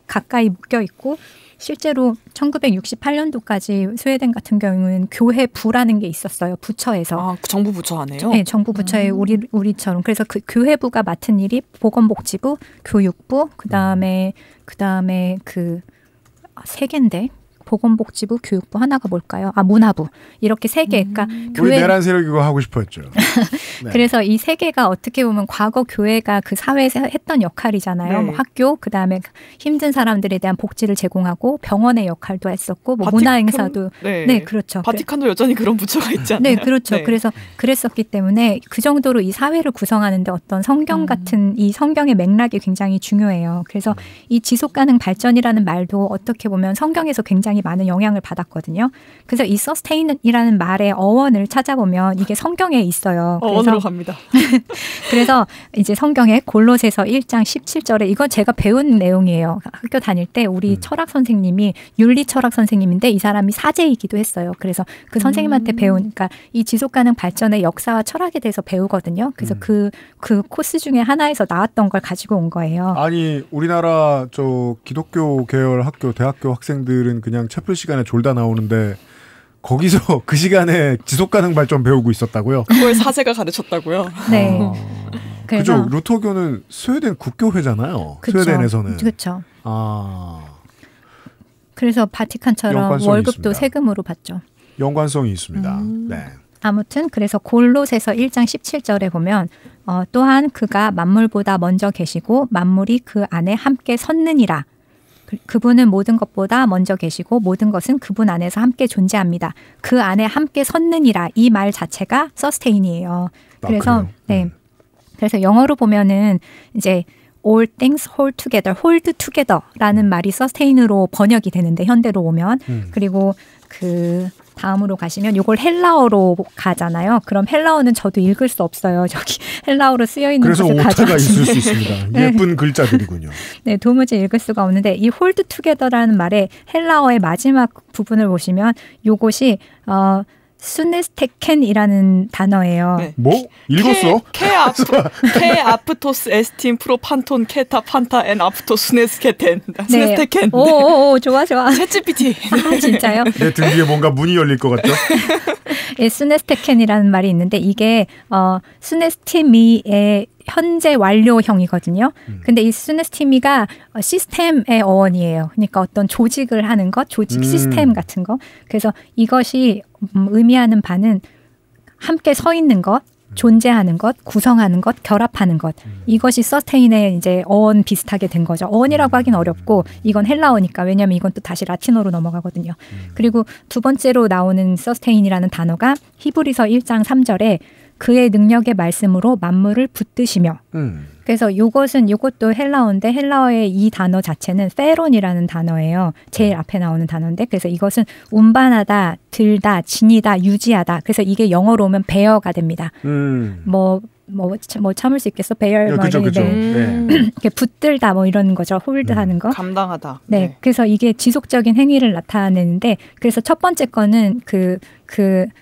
가까이 묶여 있고. 실제로 1968년도까지 스웨덴 같은 경우는 교회부라는 게 있었어요. 부처에서. 정부 부처 안에요? 네, 정부 부처에 우리처럼. 그래서 그 교회부가 맡은 일이 보건복지부, 교육부, 그다음에 세 개인데. 보건복지부, 교육부 하나가 뭘까요? 문화부. 이렇게 세 개. 그러니까 우리 내란 세력 이거 하고 싶어 했죠. 네. 그래서 이 세 개가 어떻게 보면 과거 교회가 그 사회에서 했던 역할이잖아요. 네. 뭐 학교, 그다음에 힘든 사람들에 대한 복지를 제공하고 병원의 역할도 했었고 뭐 문화 행사도 네, 그렇죠. 바티칸도 여전히 그런 부처가 있지 않나요? 네, 그렇죠. 네. 그래서 그랬었기 때문에 그 정도로 이 사회를 구성하는데 어떤 성경 같은 이 성경의 맥락이 굉장히 중요해요. 그래서 이 지속가능 발전이라는 말도 어떻게 보면 성경에서 굉장히 많은 영향을 받았거든요. 그래서 이 서스테인이라는 말의 어원을 찾아보면 이게 성경에 있어요. 그래서 들어갑니다. 그래서 이제 성경에 골로새서 1장 17절에 이건 제가 배운 내용이에요. 학교 다닐 때 우리 철학 선생님이 윤리 철학 선생님인데 이 사람이 사제이기도 했어요. 그래서 그 선생님한테 그러니까 이 지속가능 발전의 역사와 철학에 대해서 배우거든요. 그래서 그 코스 중에 하나에서 나왔던 걸 가지고 온 거예요. 아니 우리나라 저 기독교 계열 학교 대학교 학생들은 그냥 채플 시간에 졸다 나오는데 거기서 그 시간에 지속가능 발전 배우고 있었다고요? 그걸 사제가 가르쳤다고요? 네. 그죠. 루터교는 스웨덴 국교회잖아요. 그쵸. 스웨덴에서는. 그렇죠. 아. 그래서 바티칸처럼 월급도 있습니다. 세금으로 받죠. 연관성이 있습니다. 네. 아무튼 그래서 골로새서 1장 17절에 보면 또한 그가 만물보다 먼저 계시고 만물이 그 안에 함께 섰느니라. 그분은 모든 것보다 먼저 계시고 모든 것은 그분 안에서 함께 존재합니다. 그 안에 함께 섰느니라 이 말 자체가 서스테인이에요. 그래서 네. 그래서 영어로 보면은 이제 all things hold together, hold together라는 말이 서스테인으로 번역이 되는데 현대로 오면 그리고 그 다음으로 가시면 요걸 헬라어로 가잖아요. 그럼 헬라어는 저도 읽을 수 없어요. 저기 헬라어로 쓰여 있는 그래서 오타가 있을 수 있습니다. 예쁜 네. 글자들이군요. 네, 도무지 읽을 수가 없는데 이 hold together라는 말의 헬라어의 마지막 부분을 보시면 요것이 수네스테켄이라는 단어예요. 네. 뭐? 읽었어? 케 아프토스 에스틴 프로판톤 케타 판타 엔 아프토 수네스케텐. 네. 수네스테켄. 오, 좋아. 챗GPT. 아, 진짜요? 내 등 뒤에 뭔가 문이 열릴 것 같죠? 예, 수네스테켄이라는 말이 있는데 이게 수네스티미의 현재 완료형이거든요. 근데 이 수네스티미가 시스템의 어원이에요. 그러니까 어떤 조직을 하는 것, 조직 시스템 같은 거. 그래서 이것이 의미하는 바는 함께 서 있는 것, 존재하는 것, 구성하는 것, 결합하는 것. 이것이 서스테인의 이제 어원 비슷하게 된 거죠. 어원이라고 하긴 어렵고 이건 헬라어니까 왜냐하면 이건 또 다시 라틴어로 넘어가거든요. 그리고 두 번째로 나오는 서스테인이라는 단어가 히브리서 1장 3절에 그의 능력의 말씀으로 만물을 붙드시며 그래서 이것도 헬라어인데 헬라어의 이 단어 자체는 페론이라는 단어예요. 제일 앞에 나오는 단어인데 그래서 이것은 운반하다, 들다, 지니다, 유지하다. 그래서 이게 영어로 오면 베어가 됩니다. 뭐 참을 수 있겠어? 베어 그죠. 네. 이렇게 붙들다 뭐 이런 거죠. 홀드하는 거. 감당하다. 네. 그래서 이게 지속적인 행위를 나타내는데 그래서 첫 번째 거는 그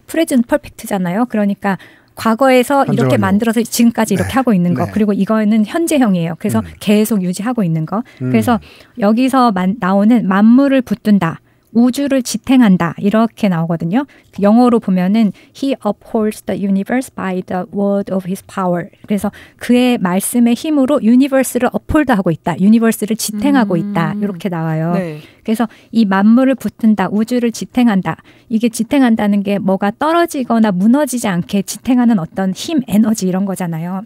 프레젠트 퍼펙트잖아요. 그러니까 과거에서 이렇게 만들어서 지금까지 이렇게 하고 있는 거. 그리고 이거는 현재형이에요. 그래서 계속 유지하고 있는 거. 그래서 여기서 나오는 만물을 붙든다. 우주를 지탱한다. 이렇게 나오거든요. 영어로 보면은 He upholds the universe by the word of his power. 그래서 그의 말씀의 힘으로 유니버스를 uphold하고 있다. 유니버스를 지탱하고 있다. 이렇게 나와요. 네. 그래서 이 만물을 붙든다. 우주를 지탱한다. 이게 지탱한다는 게 뭐가 떨어지거나 무너지지 않게 지탱하는 어떤 힘, 에너지 이런 거잖아요.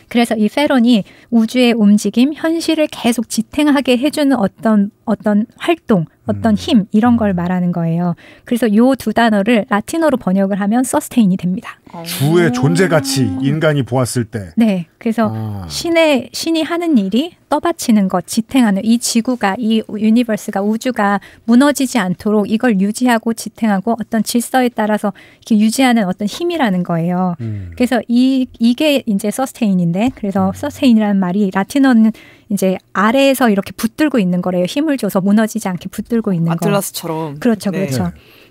그래서 이 페론이 우주의 움직임, 현실을 계속 지탱하게 해주는 어떤 활동, 어떤 힘 이런 걸 말하는 거예요. 그래서 요 두 단어를 라틴어로 번역을 하면 서스테인이 됩니다. 주의 존재 가치, 인간이 보았을 때. 네, 그래서 신이 하는 일이 떠받치는 것, 지탱하는 이 지구가, 이 유니버스가, 우주가 무너지지 않도록 이걸 유지하고 지탱하고 어떤 질서에 따라서 이렇게 유지하는 어떤 힘이라는 거예요. 그래서 이게 이제 서스테인인데, 그래서 서스테인이라는 말이 라틴어는 이제 아래에서 이렇게 붙들고 있는 거래요. 힘을 줘서 무너지지 않게 붙들고 있는 거. 아틀라스처럼. 그렇죠.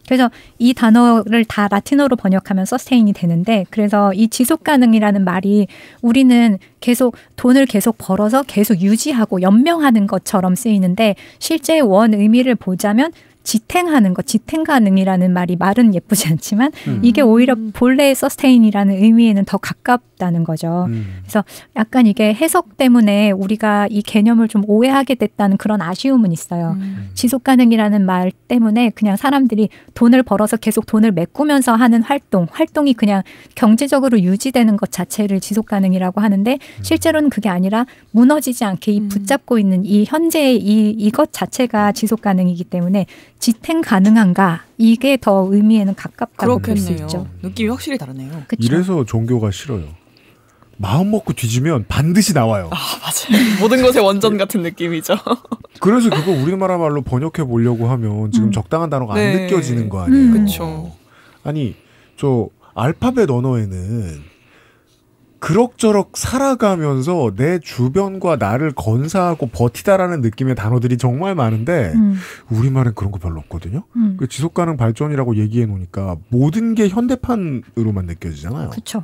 그래서 이 단어를 다 라틴어로 번역하면 서스테인이 되는데 그래서 이 지속가능이라는 말이 우리는 계속 돈을 계속 벌어서 계속 유지하고 연명하는 것처럼 쓰이는데 실제 원 의미를 보자면 지탱하는 것, 지탱가능이라는 말은 예쁘지 않지만 이게 오히려 본래의 서스테인이라는 의미에는 더 가깝다는 거죠. 그래서 약간 이게 해석 때문에 우리가 이 개념을 좀 오해하게 됐다는 그런 아쉬움은 있어요. 지속가능이라는 말 때문에 그냥 사람들이 돈을 벌어서 계속 돈을 메꾸면서 하는 활동이 그냥 경제적으로 유지되는 것 자체를 지속가능이라고 하는데 실제로는 그게 아니라 무너지지 않게 이 붙잡고 있는 이 현재의 이것 자체가 지속가능이기 때문에 지탱 가능한가? 이게 더 의미에는 가깝다고 볼 수 있죠. 느낌이 확실히 다르네요. 그쵸? 이래서 종교가 싫어요. 마음 먹고 뒤지면 반드시 나와요. 아, 맞아요. 모든 것의 원전 같은 느낌이죠. 그래서 그거 우리나라 말로 번역해 보려고 하면 지금 적당한 단어가 안 느껴지는 거 아니에요. 그렇죠. 아니, 저 알파벳 언어에는 그럭저럭 살아가면서 내 주변과 나를 건사하고 버티다라는 느낌의 단어들이 정말 많은데 우리말은 그런 거 별로 없거든요. 그 지속가능 발전이라고 얘기해 놓으니까 모든 게 현대판으로만 느껴지잖아요. 그렇죠.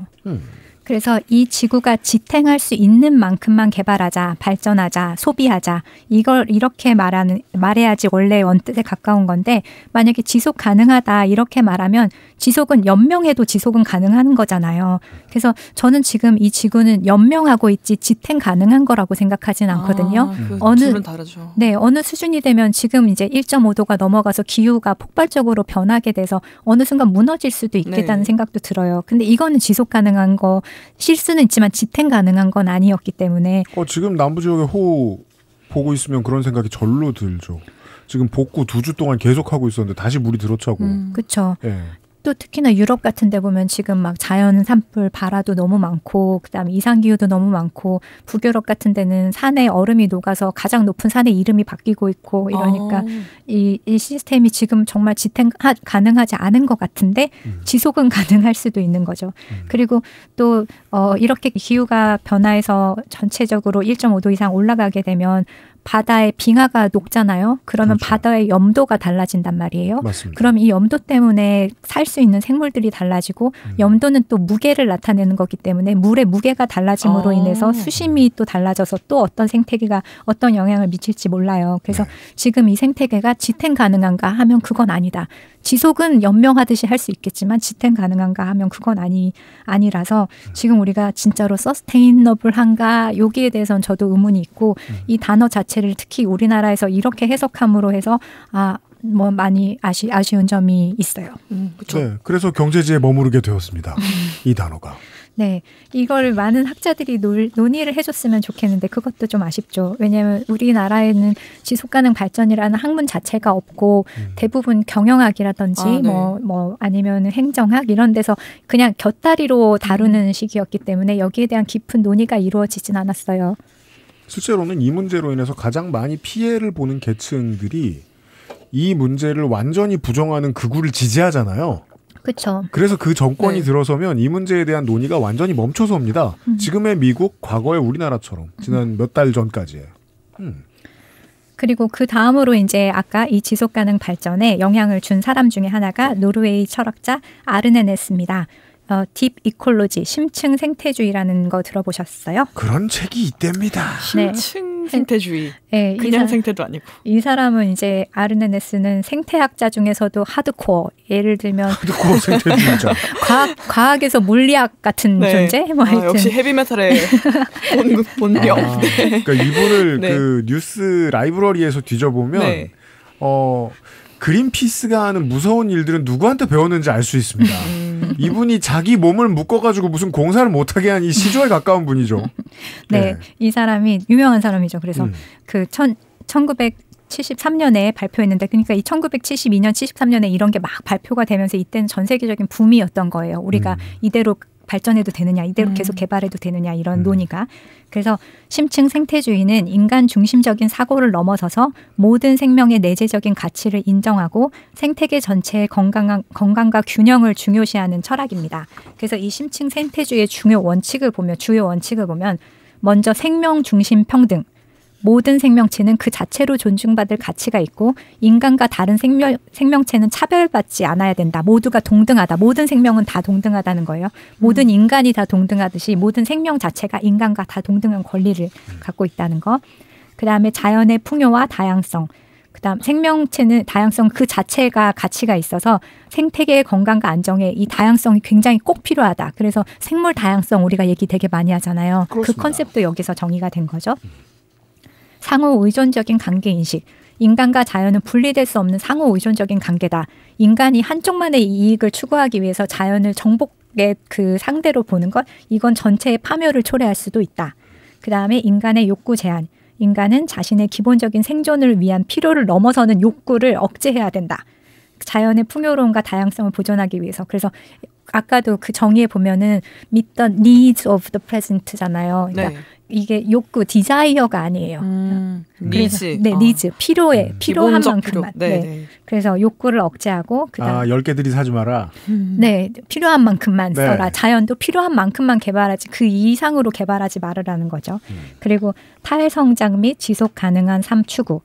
그래서 이 지구가 지탱할 수 있는 만큼만 개발하자, 발전하자, 소비하자 이걸 이렇게 말해야지 원래 원뜻에 가까운 건데 만약에 지속 가능하다 이렇게 말하면 지속은 연명해도 지속은 가능한 거잖아요. 그래서 저는 지금 이 지구는 연명하고 있지 지탱 가능한 거라고 생각하진 않거든요. 둘은 다르죠. 네, 어느 수준이 되면 지금 이제 1.5도가 넘어가서 기후가 폭발적으로 변하게 돼서 어느 순간 무너질 수도 있겠다는 생각도 들어요. 근데 이거는 지속 가능한 거 실수는 있지만 지탱 가능한 건 아니었기 때문에 지금 남부지역에 호우 보고 있으면 그런 생각이 절로 들죠. 지금 복구 2주 동안 계속 하고 있었는데 다시 물이 들어차고. 그렇죠. 네. 또 특히나 유럽 같은 데 보면 지금 막 자연 산불 발화도 너무 많고 그다음에 이상기후도 너무 많고 북유럽 같은 데는 산에 얼음이 녹아서 가장 높은 산의 이름이 바뀌고 있고 이러니까 이 시스템이 지금 정말 지탱 가능하지 않은 것 같은데 지속은 가능할 수도 있는 거죠. 그리고 또 이렇게 기후가 변화해서 전체적으로 1.5도 이상 올라가게 되면 바다의 빙하가 녹잖아요. 그러면 그렇죠. 바다의 염도가 달라진단 말이에요. 맞습니다. 그럼 이 염도 때문에 살 수 있는 생물들이 달라지고 염도는 또 무게를 나타내는 거기 때문에 물의 무게가 달라짐으로 인해서 수심이 또 달라져서 또 어떤 생태계가 어떤 영향을 미칠지 몰라요. 그래서 지금 이 생태계가 지탱 가능한가 하면 그건 아니다. 지속은 연명하듯이 할 수 있겠지만 지탱 가능한가 하면 그건 아니라서 지금 우리가 진짜로 서스테이너블한가 여기에 대해서는 저도 의문이 있고 이 단어 자체를 특히 우리나라에서 이렇게 해석함으로 해서 뭐 많이 아쉬운 점이 있어요. 그렇죠. 네, 그래서 경제지에 머무르게 되었습니다. 이 단어가. 네, 이걸 많은 학자들이 논의를 해줬으면 좋겠는데 그것도 좀 아쉽죠. 왜냐하면 우리나라에는 지속가능 발전이라는 학문 자체가 없고 대부분 경영학이라든지 뭐 아니면 행정학 이런 데서 그냥 곁다리로 다루는 시기였기 때문에 여기에 대한 깊은 논의가 이루어지진 않았어요. 실제로는 이 문제로 인해서 가장 많이 피해를 보는 계층들이 이 문제를 완전히 부정하는 극우를 지지하잖아요. 그렇죠. 그래서 그 정권이 들어서면 이 문제에 대한 논의가 완전히 멈춰서 옵니다. 지금의 미국, 과거의 우리나라처럼 지난 몇 달 전까지예요. 그리고 그 다음으로 이제 아까 이 지속가능 발전에 영향을 준 사람 중에 하나가 노르웨이 철학자 아르네네스입니다. 딥 이콜로지, 심층 생태주의라는 거 들어보셨어요? 그런 책이 있답니다. 심층 생태주의. 네, 그냥 생태도 아니고. 이 사람은 이제 아르네네스는 생태학자 중에서도 하드코어. 예를 들면 하드코어 생태주의자. 과학에서 물리학 같은 존재? 뭐 역시 헤비메탈의 본명. 그러니까 이분을 그 뉴스 라이브러리에서 뒤져보면 그린피스가 하는 무서운 일들은 누구한테 배웠는지 알 수 있습니다. 이분이 자기 몸을 묶어가지고 무슨 공사를 못하게 한 이 시조에 가까운 분이죠. 네, 이 사람이 유명한 사람이죠. 그래서 그 1973년에 발표했는데 그러니까 이 1972년, 73년에 이런 게 막 발표가 되면서 이때는 전 세계적인 붐이었던 거예요. 우리가 이대로 발전해도 되느냐, 이대로 계속 개발해도 되느냐 이런 논의가. 그래서 심층 생태주의는 인간 중심적인 사고를 넘어서서 모든 생명의 내재적인 가치를 인정하고 생태계 전체의 건강과 균형을 중요시하는 철학입니다. 그래서 이 심층 생태주의의 주요 원칙을 보면 먼저 생명 중심 평등. 모든 생명체는 그 자체로 존중받을 가치가 있고 인간과 다른 생명체는 차별받지 않아야 된다. 모두가 동등하다. 모든 생명은 다 동등하다는 거예요. 모든 인간이 다 동등하듯이 모든 생명 자체가 인간과 다 동등한 권리를 갖고 있다는 거. 그다음에 자연의 풍요와 다양성. 그다음 생명체는 다양성 그 자체가 가치가 있어서 생태계의 건강과 안정에 이 다양성이 굉장히 꼭 필요하다. 그래서 생물 다양성 우리가 얘기 되게 많이 하잖아요. 그렇습니다. 그 컨셉도 여기서 정의가 된 거죠. 상호 의존적인 관계 인식. 인간과 자연은 분리될 수 없는 상호 의존적인 관계다. 인간이 한쪽만의 이익을 추구하기 위해서 자연을 정복의 그 상대로 보는 것, 이건 전체의 파멸을 초래할 수도 있다. 그다음에 인간의 욕구 제한. 인간은 자신의 기본적인 생존을 위한 필요를 넘어서는 욕구를 억제해야 된다. 자연의 풍요로움과 다양성을 보존하기 위해서. 그래서 아까도 그 정의에 보면은 meet the needs of the present잖아요. 그러니까 네. 이게 욕구, 디자이어가 아니에요. 니즈. 네, 니즈. 필요한 기본적 만큼만. 필요. 네, 네. 네. 그래서 욕구를 억제하고 그다음 10개들이 사지 마라. 네, 필요한 만큼만 네. 써라. 자연도 필요한 만큼만 개발하지 그 이상으로 개발하지 말으라는 거죠. 그리고 탈성장 및 지속 가능한 삶 추구.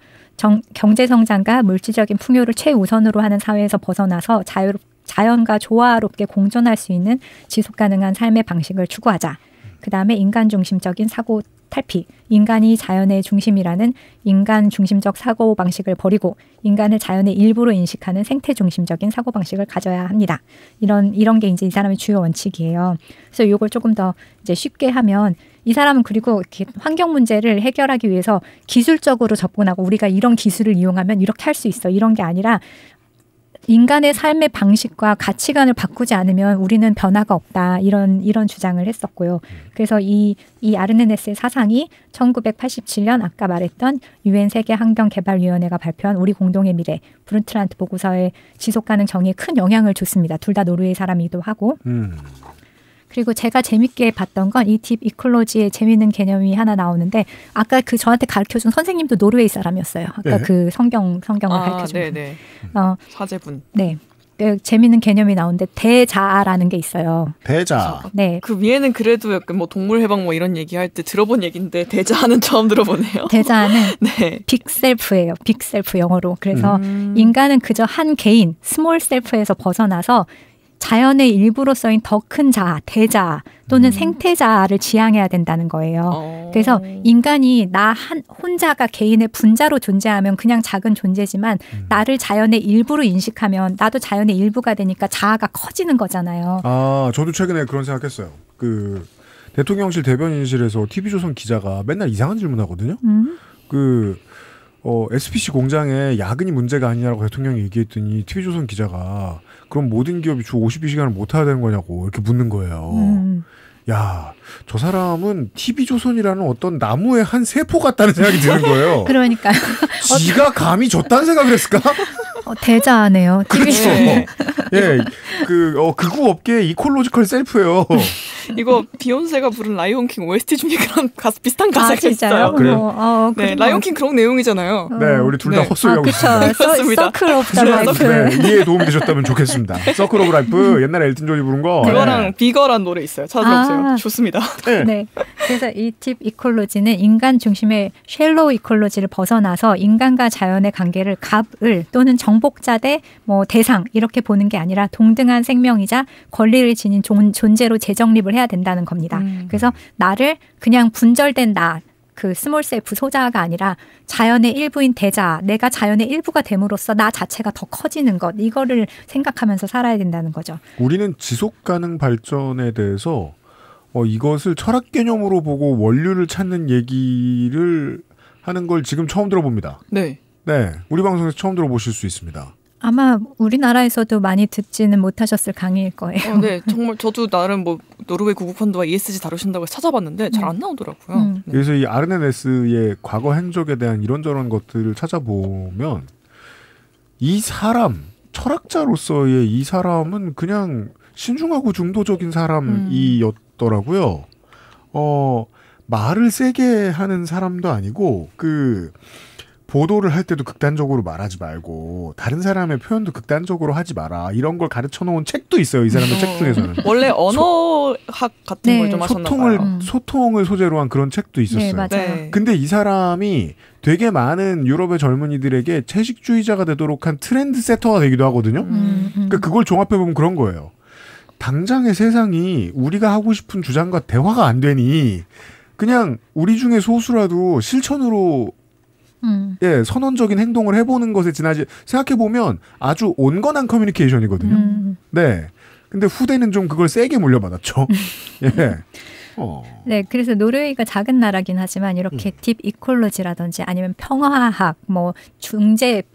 경제 성장과 물질적인 풍요를 최우선으로 하는 사회에서 벗어나서 자연과 조화롭게 공존할 수 있는 지속 가능한 삶의 방식을 추구하자. 그다음에 인간 중심적인 사고 탈피. 인간이 자연의 중심이라는 인간 중심적 사고 방식을 버리고 인간을 자연의 일부로 인식하는 생태 중심적인 사고 방식을 가져야 합니다. 이런 게 이제 이 사람의 주요 원칙이에요. 그래서 이걸 조금 더 이제 쉽게 하면 이 사람은 그리고 이렇게 환경 문제를 해결하기 위해서 기술적으로 접근하고 우리가 이런 기술을 이용하면 이렇게 할 수 있어. 이런 게 아니라 인간의 삶의 방식과 가치관을 바꾸지 않으면 우리는 변화가 없다. 이런 주장을 했었고요. 그래서 이 아르네네스의 사상이 1987년 아까 말했던 유엔 세계 환경개발위원회가 발표한 우리 공동의 미래 브룬틀란트 보고서의 지속가능 정의에 큰 영향을 줬습니다. 둘 다 노르웨이 사람이기도 하고. 그리고 제가 재밌게 봤던 건 이 딥 이콜로지의 재미있는 개념이 하나 나오는데 아까 그 저한테 가르쳐준 선생님도 노르웨이 사람이었어요. 아까 네. 그 성경을 가르쳐준 네네. 사제분. 네. 그 재미있는 개념이 나오는데 대자아라는 게 있어요. 대자. 네. 그 위에는 그래도 약간 뭐 동물 해방 뭐 이런 얘기할 때 들어본 얘기인데 대자는 처음 들어보네요. 대자아는 네. 빅셀프예요. 빅셀프 영어로. 그래서 인간은 그저 한 개인 스몰 셀프에서 벗어나서 자연의 일부로서인 더 큰 자아, 대자아 또는 생태자아를 지향해야 된다는 거예요. 그래서 인간이 나 혼자가 개인의 분자로 존재하면 그냥 작은 존재지만 나를 자연의 일부로 인식하면 나도 자연의 일부가 되니까 자아가 커지는 거잖아요. 저도 최근에 그런 생각했어요. 그 대통령실 대변인실에서 TV조선 기자가 맨날 이상한 질문하거든요. SPC 공장에 야근이 문제가 아니냐라고 대통령이 얘기했더니 TV조선 기자가 그럼 모든 기업이 주 52시간을 못 해야 되는 거냐고 이렇게 묻는 거예요. 야, 저 사람은 TV조선이라는 어떤 나무의 한 세포 같다는 생각이 드는 거예요. 그러니까요. 지가 감히 졌다는 생각을 했을까? 대자아네요. 그렇죠. 예, 극우 업계의 이콜로지컬 셀프예요. 이거 비욘세가 부른 라이온킹 OST 중에 그런 비슷한 가사가 진짜요? 있어요. 그래요? 네, 라이온킹 그런 내용이잖아요. 네, 우리 둘 다 헛소리하고 있습니다. 그렇습니다. 서클 오브 더 라이프. 네, 이해에 도움이 되셨다면 좋겠습니다. 서클 오브 라이프 옛날에 엘튼 존이 부른 거. 그거랑 비거란 노래 있어요. 찾아보세요. 좋습니다. 네. 그래서 이 팁 이콜로지는 인간 중심의 쉘로우 이콜로지를 벗어나서 인간과 자연의 관계를 갑을 또는 정복자 대 대상 이렇게 보는 게 아니라 동등한 생명이자 권리를 지닌 존재로 재정립을 해야 된다는 겁니다. 그래서 나를 그냥 분절된 그 스몰 셀프 소자가 아니라 자연의 일부인 대자, 내가 자연의 일부가 됨으로써 나 자체가 더 커지는 것, 이거를 생각하면서 살아야 된다는 거죠. 우리는 지속가능 발전에 대해서 이것을 철학 개념으로 보고 원류를 찾는 얘기를 하는 걸 지금 처음 들어봅니다. 네. 네, 우리 방송에서 처음 들어보실 수 있습니다. 아마 우리나라에서도 많이 듣지는 못하셨을 강의일 거예요. 네, 정말 저도 나름 노르웨이 구국펀드와 ESG 다루신다고 해서 찾아봤는데 잘 안 나오더라고요. 네. 그래서 이 아르네네스의 과거 행적에 대한 이런저런 것들을 찾아보면 이 사람, 철학자로서의 이 사람은 그냥 신중하고 중도적인 사람이었더라고요. 말을 세게 하는 사람도 아니고 보도를 할 때도 극단적으로 말하지 말고 다른 사람의 표현도 극단적으로 하지 마라. 이런 걸 가르쳐 놓은 책도 있어요. 이 사람의 책 중에서는. 원래 언어학 같은 걸 좀 하셨나 봐요. 소통을 소재로 한 그런 책도 있었어요. 네, 맞아요. 네. 근데 이 사람이 되게 많은 유럽의 젊은이들에게 채식주의자가 되도록 한 트렌드 세터가 되기도 하거든요. 그러니까 그걸 종합해보면 그런 거예요. 당장의 세상이 우리가 하고 싶은 주장과 대화가 안 되니 그냥 우리 중에 소수라도 실천으로 선언적인 행동을 해보는 것에 지나지 생각해보면 아주 온건한 커뮤니케이션이거든요. 네. 근데 후대는 좀 그걸 세게 물려받았죠. 예. 네, 그래서 노르웨이가 작은 나라긴 하지만 이렇게 딥 이콜로지라든지 아니면 평화학,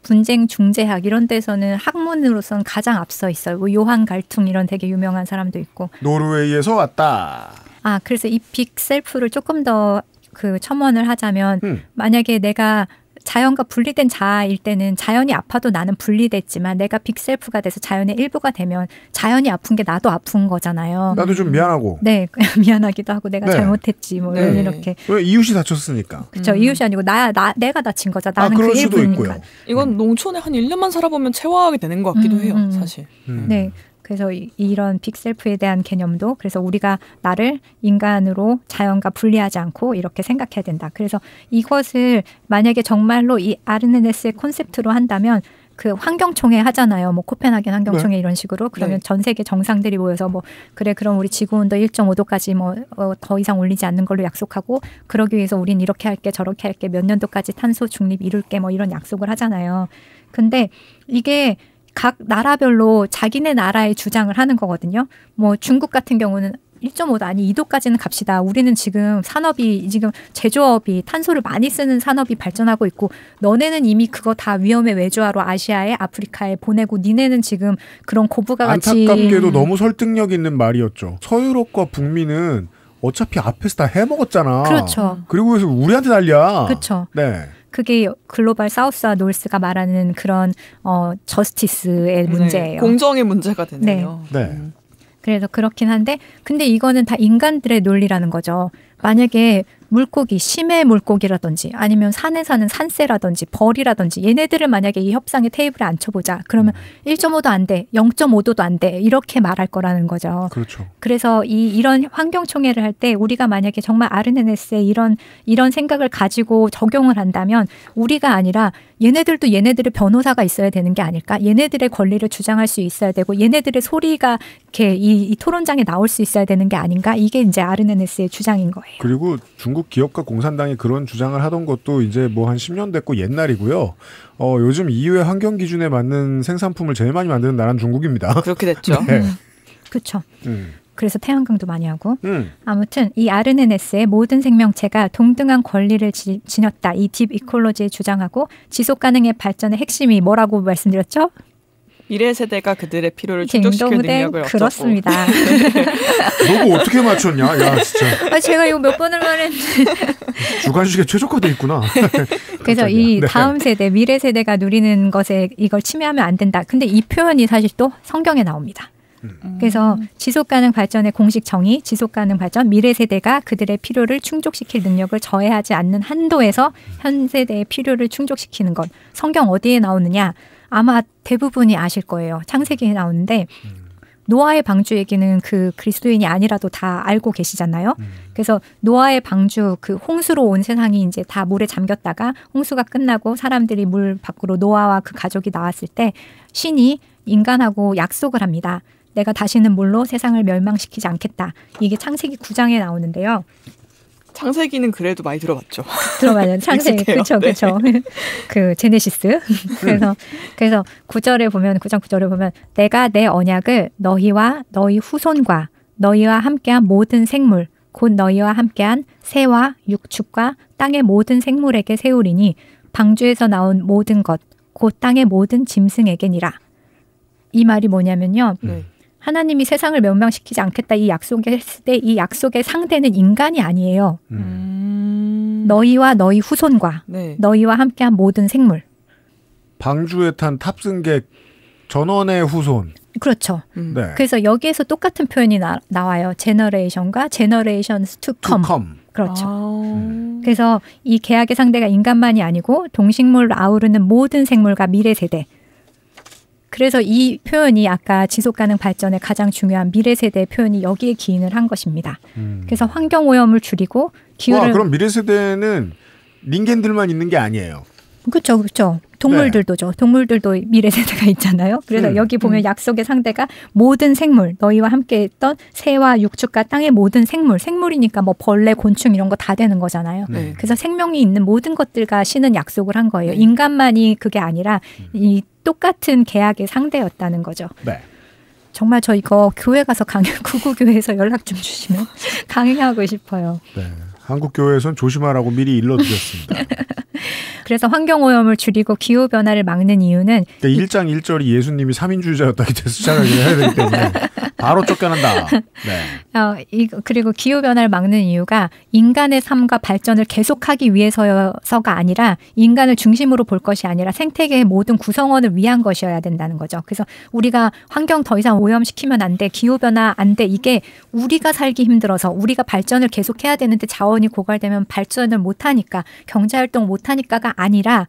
분쟁 중재학 이런 데서는 학문으로서는 가장 앞서 있어요. 요한 갈퉁 이런 되게 유명한 사람도 있고. 노르웨이에서 왔다. 그래서 이 빅 셀프를 조금 더 첨언을 하자면 만약에 내가 자연과 분리된 자아일 때는 자연이 아파도 나는 분리됐지만 내가 빅셀프가 돼서 자연의 일부가 되면 자연이 아픈 게 나도 아픈 거잖아요. 나도 좀 미안하고. 네, 미안하기도 하고 내가 네. 잘못했지 뭐 네. 이렇게. 왜 이웃이 다쳤으니까. 그렇죠. 이웃이 아니고 내가 다친 거죠. 나는 그럴 그 수도 일부니까. 있고요. 이건 농촌에 한 1년만 살아보면 체화하게 되는 것 같기도 해요. 사실. 네. 그래서 이런 빅셀프에 대한 개념도 그래서 우리가 나를 인간으로 자연과 분리하지 않고 이렇게 생각해야 된다. 그래서 이것을 만약에 정말로 이 아르네네스의 콘셉트로 한다면 그 환경총회 하잖아요. 뭐 코펜하겐 환경총회 이런 식으로 그러면 네. 전 세계 정상들이 모여서 뭐 그래 그럼 우리 지구온도 1.5도까지 뭐 더 이상 올리지 않는 걸로 약속하고 그러기 위해서 우린 이렇게 할게 저렇게 할게 몇 년도까지 탄소 중립 이룰게 뭐 이런 약속을 하잖아요. 근데 이게 각 나라별로 자기네 나라의 주장을 하는 거거든요. 뭐 중국 같은 경우는 1.5도 아니 2도까지는 갑시다. 우리는 지금 산업이 지금 제조업이 탄소를 많이 쓰는 산업이 발전하고 있고 너네는 이미 그거 다 위험에 외주하러 아시아에 아프리카에 보내고 니네는 지금 그런 고부가 같이 안타깝게도 너무 설득력 있는 말이었죠. 서유럽과 북미는 어차피 앞에서 다 해먹었잖아. 그렇죠. 그리고 그래서 우리한테 난리야. 그렇죠. 네. 그게 글로벌 사우스와 노스가 말하는 그런 저스티스의 문제예요. 네, 공정의 문제가 되네요. 네. 그래서 그렇긴 한데 근데 이거는 다 인간들의 논리라는 거죠. 만약에 물고기, 심해 물고기라든지 아니면 산에 사는 산새라든지 벌이라든지 얘네들을 만약에 이 협상의 테이블에 앉혀보자. 그러면 1.5도 안 돼, 0.5도도 안 돼 이렇게 말할 거라는 거죠. 그렇죠. 그래서 이런 환경총회를 할 때 우리가 만약에 정말 아르네네스의 이런 생각을 가지고 적용을 한다면 우리가 아니라 얘네들도 얘네들의 변호사가 있어야 되는 게 아닐까? 얘네들의 권리를 주장할 수 있어야 되고 얘네들의 소리가 이렇게 이 토론장에 나올 수 있어야 되는 게 아닌가? 이게 이제 아르네네스의 주장인 거예요. 그리고 중국 기업가 공산당이 그런 주장을 하던 것도 이제 뭐 한 10년 됐고 옛날이고요. 요즘 EU의 환경 기준에 맞는 생산품을 제일 많이 만드는 나라는 중국입니다. 그렇게 됐죠. 네. 그렇죠. 그래서 태양광도 많이 하고 아무튼 이 아르네네스의 모든 생명체가 동등한 권리를 지녔다. 이 딥 이콜로지에 주장하고 지속가능의 발전의 핵심이 뭐라고 말씀드렸죠? 미래 세대가 그들의 필요를 충족시킬 능력을 얻었고. 그렇습니다. 너도 어떻게 맞췄냐? 야 진짜. 제가 이거 몇 번을 말했는데. 주관식에 최적화돼 있구나. 그래서 이 다음 세대, 미래 세대가 누리는 것에 이걸 침해하면 안 된다. 근데 이 표현이 사실 또 성경에 나옵니다. 그래서 지속가능 발전의 공식 정의, 지속가능 발전, 미래 세대가 그들의 필요를 충족시킬 능력을 저해하지 않는 한도에서 현 세대의 필요를 충족시키는 것. 성경 어디에 나오느냐? 아마 대부분이 아실 거예요. 창세기에 나오는데 노아의 방주 얘기는 그 그리스도인이 아니라도 다 알고 계시잖아요. 그래서 노아의 방주 그 홍수로 온 세상이 이제 다 물에 잠겼다가 홍수가 끝나고 사람들이 물 밖으로 노아와 그 가족이 나왔을 때 신이 인간하고 약속을 합니다. 내가 다시는 물로 세상을 멸망시키지 않겠다. 이게 창세기 9장에 나오는데요. 창세기는 그래도 많이 들어봤죠. 들어봐요. 창세기 그렇죠, 그렇죠. 그 제네시스. 그래서 9절에 보면 9장 9절에 보면 내가 내 언약을 너희와 너희 후손과 너희와 함께한 모든 생물 곧 너희와 함께한 새와 육축과 땅의 모든 생물에게 세우리니 방주에서 나온 모든 것 곧 땅의 모든 짐승에게니라. 이 말이 뭐냐면요. 하나님이 세상을 멸망시키지 않겠다 이 약속을 했을 때 이 약속의 상대는 인간이 아니에요. 너희와 너희 후손과 너희와 함께한 모든 생물. 방주에 탄 탑승객 전원의 후손. 그렇죠. 네. 그래서 여기에서 똑같은 표현이 나와요. 제너레이션과 제너레이션스 투 컴. 그렇죠. 그래서 이 계약의 상대가 인간만이 아니고 동식물을 아우르는 모든 생물과 미래 세대. 그래서 이 표현이 아까 지속가능 발전의 가장 중요한 미래 세대의 표현이 여기에 기인을 한 것입니다. 그래서 환경 오염을 줄이고 기후를 그럼 미래 세대는 닌겐들만 있는 게 아니에요. 그렇죠, 그렇죠. 동물들도죠. 네. 동물들도 미래 세대가 있잖아요. 그래서 여기 보면 약속의 상대가 모든 생물, 너희와 함께했던 새와 육축과 땅의 모든 생물이니까 뭐 벌레, 곤충 이런 거 다 되는 거잖아요. 네. 그래서 생명이 있는 모든 것들과 신은 약속을 한 거예요. 인간만이 그게 아니라 이 똑같은 계약의 상대였다는 거죠. 네. 정말 저 이거 교회 가서 구구교회에서 연락 좀 주시면 강행하고 싶어요. 네. 한국 교회에선 조심하라고 미리 일러드렸습니다. 그래서 환경오염을 줄이고 기후변화를 막는 이유는 그러니까 1장 1절이 예수님이 3인주의자였다기 때문에 시작을 해야 되기 때문에 바로 쫓겨난다. 네. 그리고 기후변화를 막는 이유가 인간의 삶과 발전을 계속하기 위해서가 아니라 인간을 중심으로 볼 것이 아니라 생태계의 모든 구성원을 위한 것이어야 된다는 거죠. 그래서 우리가 환경 더 이상 오염시키면 안 돼. 기후변화 안 돼. 이게 우리가 살기 힘들어서 우리가 발전을 계속해야 되는데 자원이 고갈되면 발전을 못하니까 경제활동 못하니까가 아니라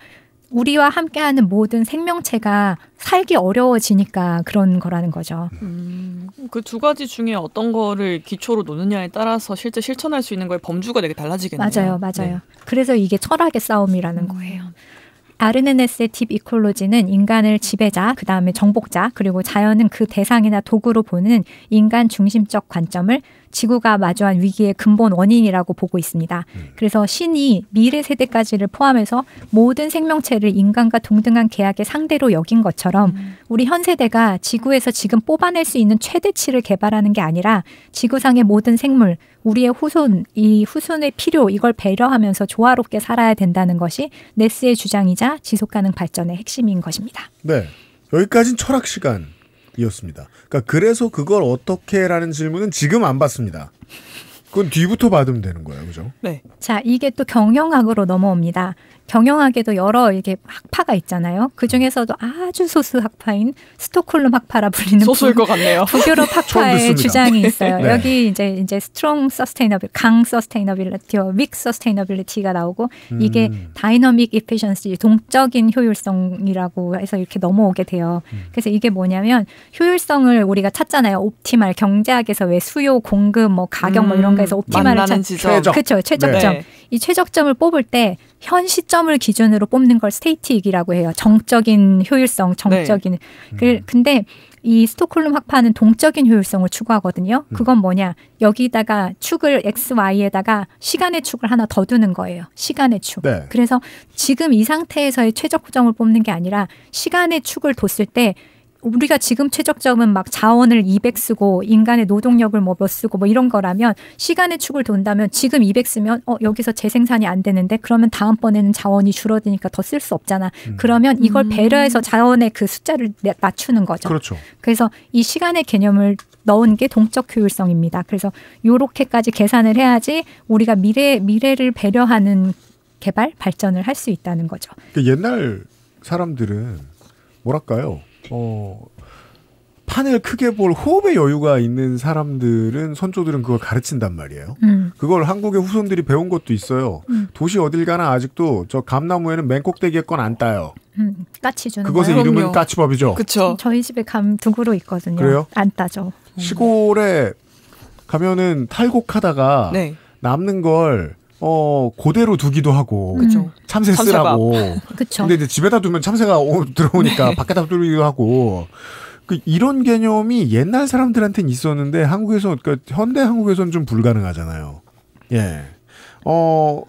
우리와 함께하는 모든 생명체가 살기 어려워지니까 그런 거라는 거죠. 그 두 가지 중에 어떤 거를 기초로 놓느냐에 따라서 실제 실천할 수 있는 거에 범주가 되게 달라지겠네요. 맞아요. 네. 그래서 이게 철학의 싸움이라는 거예요. 아르네네스의 딥 이콜로지는 인간을 지배자, 그 다음에 정복자, 그리고 자연은 그 대상이나 도구로 보는 인간 중심적 관점을 지구가 마주한 위기의 근본 원인이라고 보고 있습니다. 그래서 신이 미래 세대까지를 포함해서 모든 생명체를 인간과 동등한 계약의 상대로 여긴 것처럼 우리 현 세대가 지구에서 지금 뽑아낼 수 있는 최대치를 개발하는 게 아니라 지구상의 모든 생물, 우리의 후손, 이 후손의 필요, 이걸 배려하면서 조화롭게 살아야 된다는 것이 네스의 주장이자 지속가능 발전의 핵심인 것입니다. 네, 여기까지는 철학 시간이었습니다. 그러니까 그래서 그걸 어떻게라는 질문은 지금 안 받습니다. 그건 뒤부터 받으면 되는 거예요, 그죠? 네. 자, 이게 또 경영학으로 넘어옵니다. 경영학에도 여러 이게 학파가 있잖아요. 그 중에서도 아주 소수 학파인 스톡홀름 학파라 불리는 소수일 것 같네요. 북유럽 학파의 주장이 있어요. 네. 여기 이제 strong sustainability, 강 sustainability, weak sustainability가 나오고 이게 dynamic efficiency, 동적인 효율성이라고 해서 이렇게 넘어오게 돼요. 그래서 이게 뭐냐면 효율성을 우리가 찾잖아요. 옵티말 경제학에서 왜 수요, 공급, 뭐 가격 뭐 이런 거에서 옵티말을 지점. 그렇죠. 최적점. 네. 이 최적점을 뽑을 때 현 시점을 기준으로 뽑는 걸 스테이틱이라고 해요. 정적인 효율성, 정적인. 근데 이 스톡홀름 학파는 동적인 효율성을 추구하거든요. 그건 뭐냐? 여기다가 축을 X, Y에다가 시간의 축을 하나 더 두는 거예요. 시간의 축. 네. 그래서 지금 이 상태에서의 최적점을 뽑는 게 아니라 시간의 축을 뒀을 때 우리가 지금 최적점은 막 자원을 200 쓰고 인간의 노동력을 뭐 몇 쓰고 뭐 이런 거라면 시간의 축을 돈다면 지금 200 쓰면 여기서 재생산이 안 되는데 그러면 다음번에는 자원이 줄어드니까 더 쓸 수 없잖아. 그러면 이걸 배려해서 자원의 그 숫자를 낮추는 거죠. 그렇죠. 그래서 이 시간의 개념을 넣은 게 동적 효율성입니다. 그래서 요렇게까지 계산을 해야지 우리가 미래를 배려하는 개발, 발전을 할 수 있다는 거죠. 옛날 사람들은 뭐랄까요? 판을 크게 볼 호흡의 여유가 있는 사람들은 선조들은 그걸 가르친단 말이에요. 그걸 한국의 후손들이 배운 것도 있어요. 도시 어딜 가나 아직도 저 감나무에는 맨 꼭대기에 건 안 따요. 까치 주는 그것의 거예요? 이름은 까치밥이죠. 그렇죠. 저희 집에 감 두그로 있거든요. 그래요? 안 따죠. 시골에 가면은 탈곡하다가 네. 남는 걸 그대로 두기도 하고 참새 쓰라고. 그쵸. 근데 이제 집에다 두면 참새가 들어오니까 밖에다 두기도 하고. 이런 개념이 옛날 사람들한테는 있었는데 한국에서 그러니까 현대 한국에서는 좀 불가능하잖아요. 예.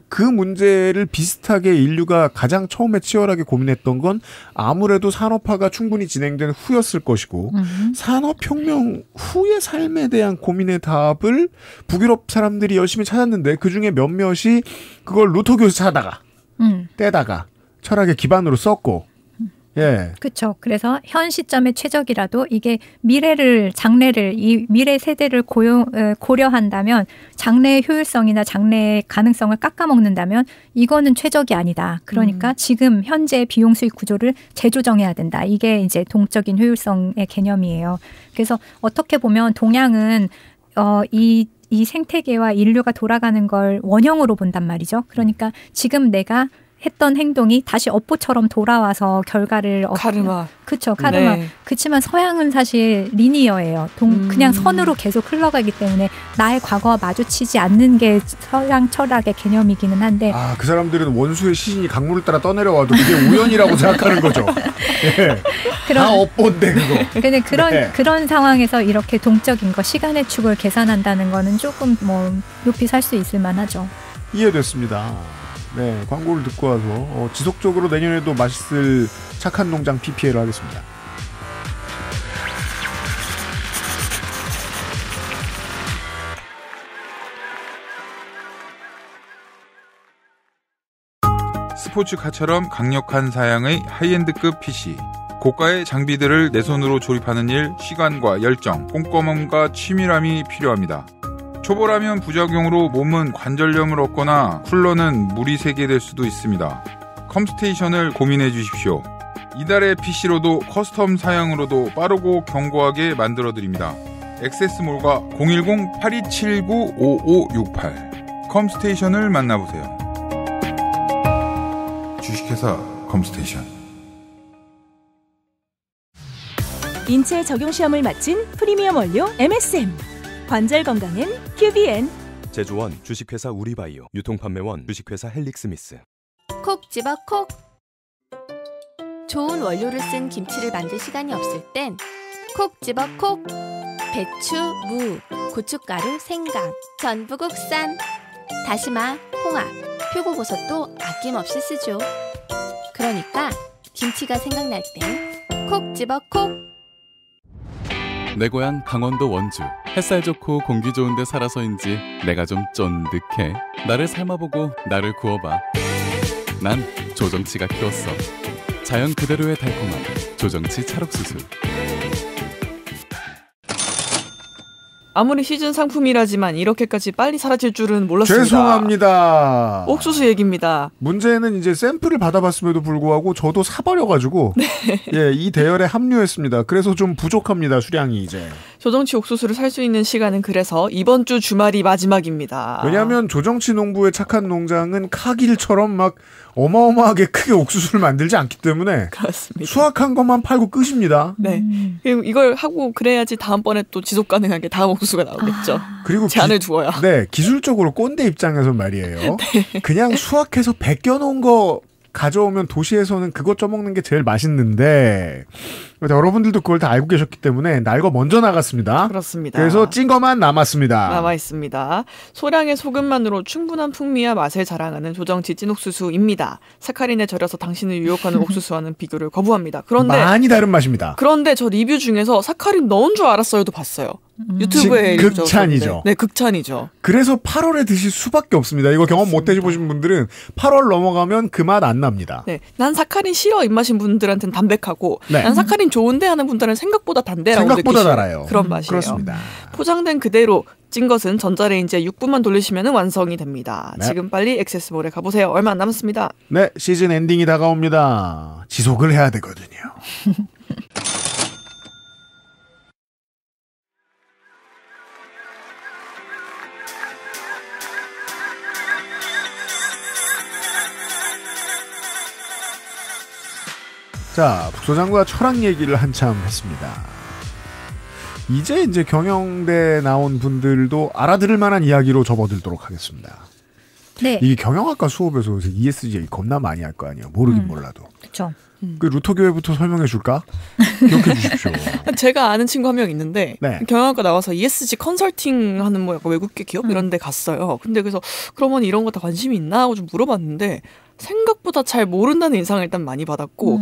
그 문제를 비슷하게 인류가 가장 처음에 치열하게 고민했던 건 아무래도 산업화가 충분히 진행된 후였을 것이고 산업혁명 후의 삶에 대한 고민의 답을 북유럽 사람들이 열심히 찾았는데 그중에 몇몇이 그걸 루터교에서 찾다가 떼다가 철학의 기반으로 썼고 예. 그렇죠. 그래서 현 시점의 최적이라도 이게 장래를 이 미래 세대를 고려한다면 장래의 효율성이나 장래의 가능성을 깎아먹는다면 이거는 최적이 아니다. 그러니까 지금 현재 비용 수익 구조를 재조정해야 된다. 이게 이제 동적인 효율성의 개념이에요. 그래서 어떻게 보면 동양은 이 생태계와 인류가 돌아가는 걸 원형으로 본단 말이죠. 그러니까 지금 내가 했던 행동이 다시 업보처럼 돌아와서 결과를 카르마. 그렇죠. 카르마. 네. 그렇지만 서양은 사실 리니어예요. 그냥 선으로 계속 흘러가기 때문에 나의 과거와 마주치지 않는 게 서양 철학의 개념이기는 한데 그 사람들은 원수의 시신이 강물을 따라 떠내려와도 그게 우연이라고 생각하는 거죠. 예. 다 업보인데 그거. 근데 그런 상황에서 이렇게 동적인 거 시간의 축을 계산한다는 거는 조금 뭐 높이 살 수 있을 만하죠. 이해됐습니다. 네, 광고를 듣고 와서 지속적으로 내년에도 맛있을 착한 농장 PPL을 하겠습니다. 스포츠카처럼 강력한 사양의 하이엔드급 PC. 고가의 장비들을 내 손으로 조립하는 일, 시간과 열정, 꼼꼼함과 치밀함이 필요합니다. 초보라면 부작용으로 몸은 관절염을 얻거나 쿨러는 물이 새게 될 수도 있습니다. 컴스테이션을 고민해 주십시오. 이달의 PC로도 커스텀 사양으로도 빠르고 견고하게 만들어드립니다. 액세스몰과 010-8279-5568 컴스테이션을 만나보세요. 주식회사 컴스테이션. 인체 적용 시험을 마친 프리미엄 원료 MSM. 관절 건강엔 QBN. 제조원 주식회사 우리바이오, 유통판매원 주식회사 헬릭스미스. 콕 집어 콕. 좋은 원료를 쓴 김치를 만들 시간이 없을 땐 콕 집어 콕. 배추, 무, 고춧가루, 생강, 전부 국산. 다시마, 홍합, 표고버섯도 아낌없이 쓰죠. 그러니까 김치가 생각날 땐 콕 집어 콕. 내 고향 강원도 원주. 햇살 좋고 공기 좋은 데 살아서인지 내가 좀 쫀득해. 나를 삶아보고 나를 구워봐. 난 조정치가 키웠어. 자연 그대로의 달콤함. 조정치 찰옥수수. 아무리 시즌 상품이라지만 이렇게까지 빨리 사라질 줄은 몰랐습니다. 죄송합니다. 옥수수 얘기입니다. 문제는 이제 샘플을 받아봤음에도 불구하고 저도 사버려가지고 네. 예, 이 대열에 합류했습니다. 그래서 좀 부족합니다. 수량이 이제. 조정치 옥수수를 살 수 있는 시간은 그래서 이번 주 주말이 마지막입니다. 왜냐하면 조정치 농부의 착한 농장은 카길처럼 막 어마어마하게 크게 옥수수를 만들지 않기 때문에 그렇습니다. 수확한 것만 팔고 끝입니다. 네. 그리고 이걸 하고 그래야지 다음번에 또 지속 가능하게 다음 옥수수가 나오겠죠. 그리고 제한을 두어야. 네, 기술적으로 꼰대 입장에서 말이에요. 네. 그냥 수확해서 벗겨놓은 거 가져오면 도시에서는 그것 쪄먹는 게 제일 맛있는데 여러분들도 그걸 다 알고 계셨기 때문에 날 거 먼저 나갔습니다. 그렇습니다. 그래서 찐 거만 남았습니다. 남아 있습니다. 소량의 소금만으로 충분한 풍미와 맛을 자랑하는 조정치 찐 옥수수입니다. 사카린에 절여서 당신을 유혹하는 옥수수와는 비교를 거부합니다. 그런데 많이 다른 맛입니다. 그런데 저 리뷰 중에서 사카린 넣은 줄 알았어요도 봤어요. 유튜브에 극찬이죠. 네, 극찬이죠. 그래서 8월에 드실 수밖에 없습니다. 이거 경험 못 해보신 분들은 8월 넘어가면 그 맛 안 납니다. 네, 난 사카린 싫어 입맛인 분들한테는 담백하고 네. 난 사카린 좋은데 하는 분들은 생각보다 단데라고 생각보다 달아요. 그런 맛이에요. 그렇습니다. 포장된 그대로 찐 것은 전자레인지에 6분만 돌리시면 완성이 됩니다. 네. 지금 빨리 액세스몰에 가보세요. 얼마 안 남았습니다. 네, 시즌 엔딩이 다가옵니다. 지속을 해야 되거든요. 자, 북소장과 철학 얘기를 한참 했습니다. 이제 경영대 나온 분들도 알아들을 만한 이야기로 접어들도록 하겠습니다. 네. 이게 경영학과 수업에서 ESG 겁나 많이 할 거 아니에요. 모르긴 몰라도. 그렇죠. 그 루터교회부터 설명해 줄까? 기억해 주십시오. 제가 아는 친구 한 명 있는데 네. 경영학과 나와서 ESG 컨설팅 하는 뭐 약간 외국계 기업 이런 데 갔어요. 근데 그래서 그러면 이런 거 다 관심이 있나 하고 좀 물어봤는데 생각보다 잘 모른다는 인상을 일단 많이 받았고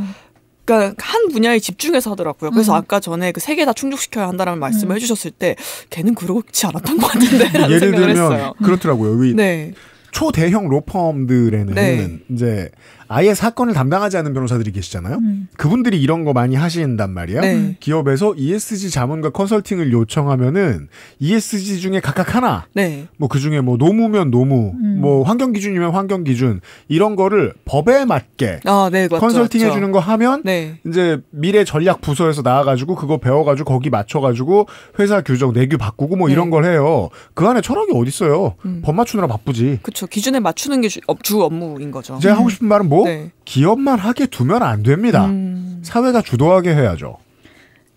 그러니까 한 분야에 집중해서 하더라고요. 그래서 아까 전에 그 세 개 다 충족시켜야 한다는 말씀을 해주셨을 때 걔는 그렇지 않았던 것 같은데 라는 예를 생각을 들면 했어요. 그렇더라고요. 여기 네. 초대형 로펌들에는 네. 이제 아예 사건을 담당하지 않는 변호사들이 계시잖아요. 그분들이 이런 거 많이 하신단 말이에요. 네. 기업에서 ESG 자문과 컨설팅을 요청하면은 ESG 중에 각각 하나, 네. 뭐 그 중에 뭐 노무면 노무, 뭐 환경 기준이면 환경 기준 이런 거를 법에 맞게 네, 맞죠, 컨설팅 맞죠. 해주는 거 하면 네. 이제 미래 전략 부서에서 나와가지고 그거 배워가지고 거기 맞춰가지고 회사 규정 내규 바꾸고 뭐 이런 걸 해요. 그 안에 철학이 어디 있어요? 법 맞추느라 바쁘지. 그렇죠. 기준에 맞추는 게 주 업무인 거죠. 제가 하고 싶은 말은 뭐? 네. 기업만 하게 두면 안 됩니다. 사회가 주도하게 해야죠.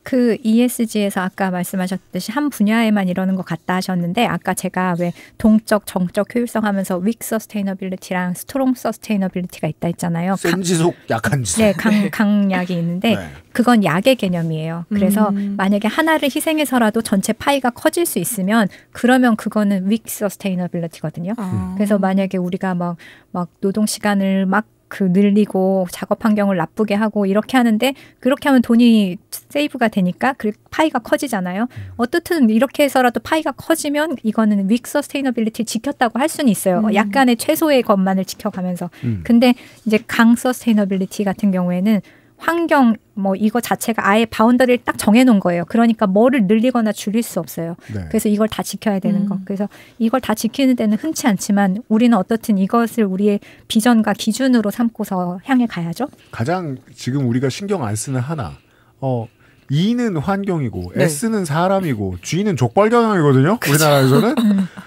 그 ESG에서 아까 말씀하셨듯이 한 분야에만 이러는 것 같다 하셨는데 아까 제가 왜 동적, 정적 효율성 하면서 weak sustainability랑 strong sustainability가 있다 했잖아요. 센 지속, 약한 지속. 네, 강약이 있는데 네. 그건 약의 개념이에요. 그래서 만약에 하나를 희생해서라도 전체 파이가 커질 수 있으면 그러면 그거는 weak sustainability거든요. 그래서 만약에 우리가 막 노동 시간을 막 그 늘리고 작업 환경을 나쁘게 하고 이렇게 하는데 그렇게 하면 돈이 세이브가 되니까 그 파이가 커지잖아요. 어떻든 이렇게 해서라도 파이가 커지면 이거는 weak sustainability 지켰다고 할 수는 있어요. 약간의 최소의 것만을 지켜가면서. 근데 이제 강 sustainability 같은 경우에는 환경 뭐 이거 자체가 아예 바운더리를 딱 정해놓은 거예요. 그러니까 뭐를 늘리거나 줄일 수 없어요. 네. 그래서 이걸 다 지켜야 되는 거. 그래서 이걸 다 지키는 데는 흔치 않지만 우리는 어떻든 이것을 우리의 비전과 기준으로 삼고서 향해 가야죠. 가장 지금 우리가 신경 안 쓰는 하나. E는 환경이고 네. S는 사람이고 G는 족발 경영이거든요. 우리나라에서는.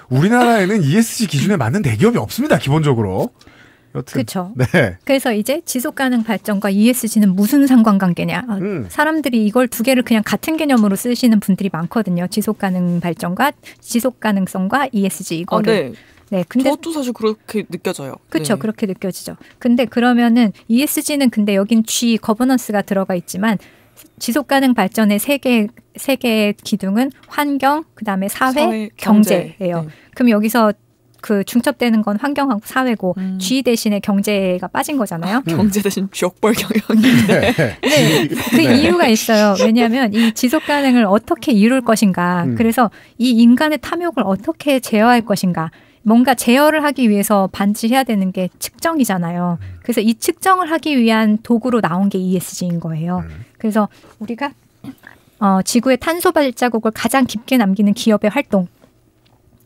우리나라에는 ESG 기준에 맞는 대기업이 없습니다. 기본적으로. 그렇죠. 네. 그래서 이제 지속가능 발전과 ESG는 무슨 상관관계냐. 사람들이 이걸 두 개를 그냥 같은 개념으로 쓰시는 분들이 많거든요. 지속가능 발전과 지속가능성과 ESG 이거를. 네. 네, 근데 저도 사실 그렇게 느껴져요. 그렇죠. 네. 그렇게 느껴지죠. 근데 그러면은 ESG는 근데 여긴 G 거버넌스가 들어가 있지만 지속가능 발전의 세 개의 기둥은 환경, 그다음에 사회, 경제예요. 네. 그럼 여기서 그 중첩되는 건 환경하고 사회고 G 대신에 경제가 빠진 거잖아요. 경제 대신 쥐역벌 경영인데. 네. 그 이유가 있어요. 왜냐하면 이 지속 가능을 어떻게 이룰 것인가. 그래서 이 인간의 탐욕을 어떻게 제어할 것인가. 뭔가 제어를 하기 위해서 반드시 해야 되는 게 측정이잖아요. 그래서 이 측정을 하기 위한 도구로 나온 게 ESG인 거예요. 그래서 우리가 지구의 탄소 발자국을 가장 깊게 남기는 기업의 활동.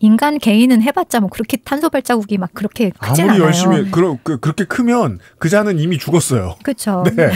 인간 개인은 해봤자 뭐 그렇게 탄소 발자국이 막 그렇게 크진 아무리 않아요. 열심히 그렇게 크면 그 자는 이미 죽었어요. 그렇죠. 네.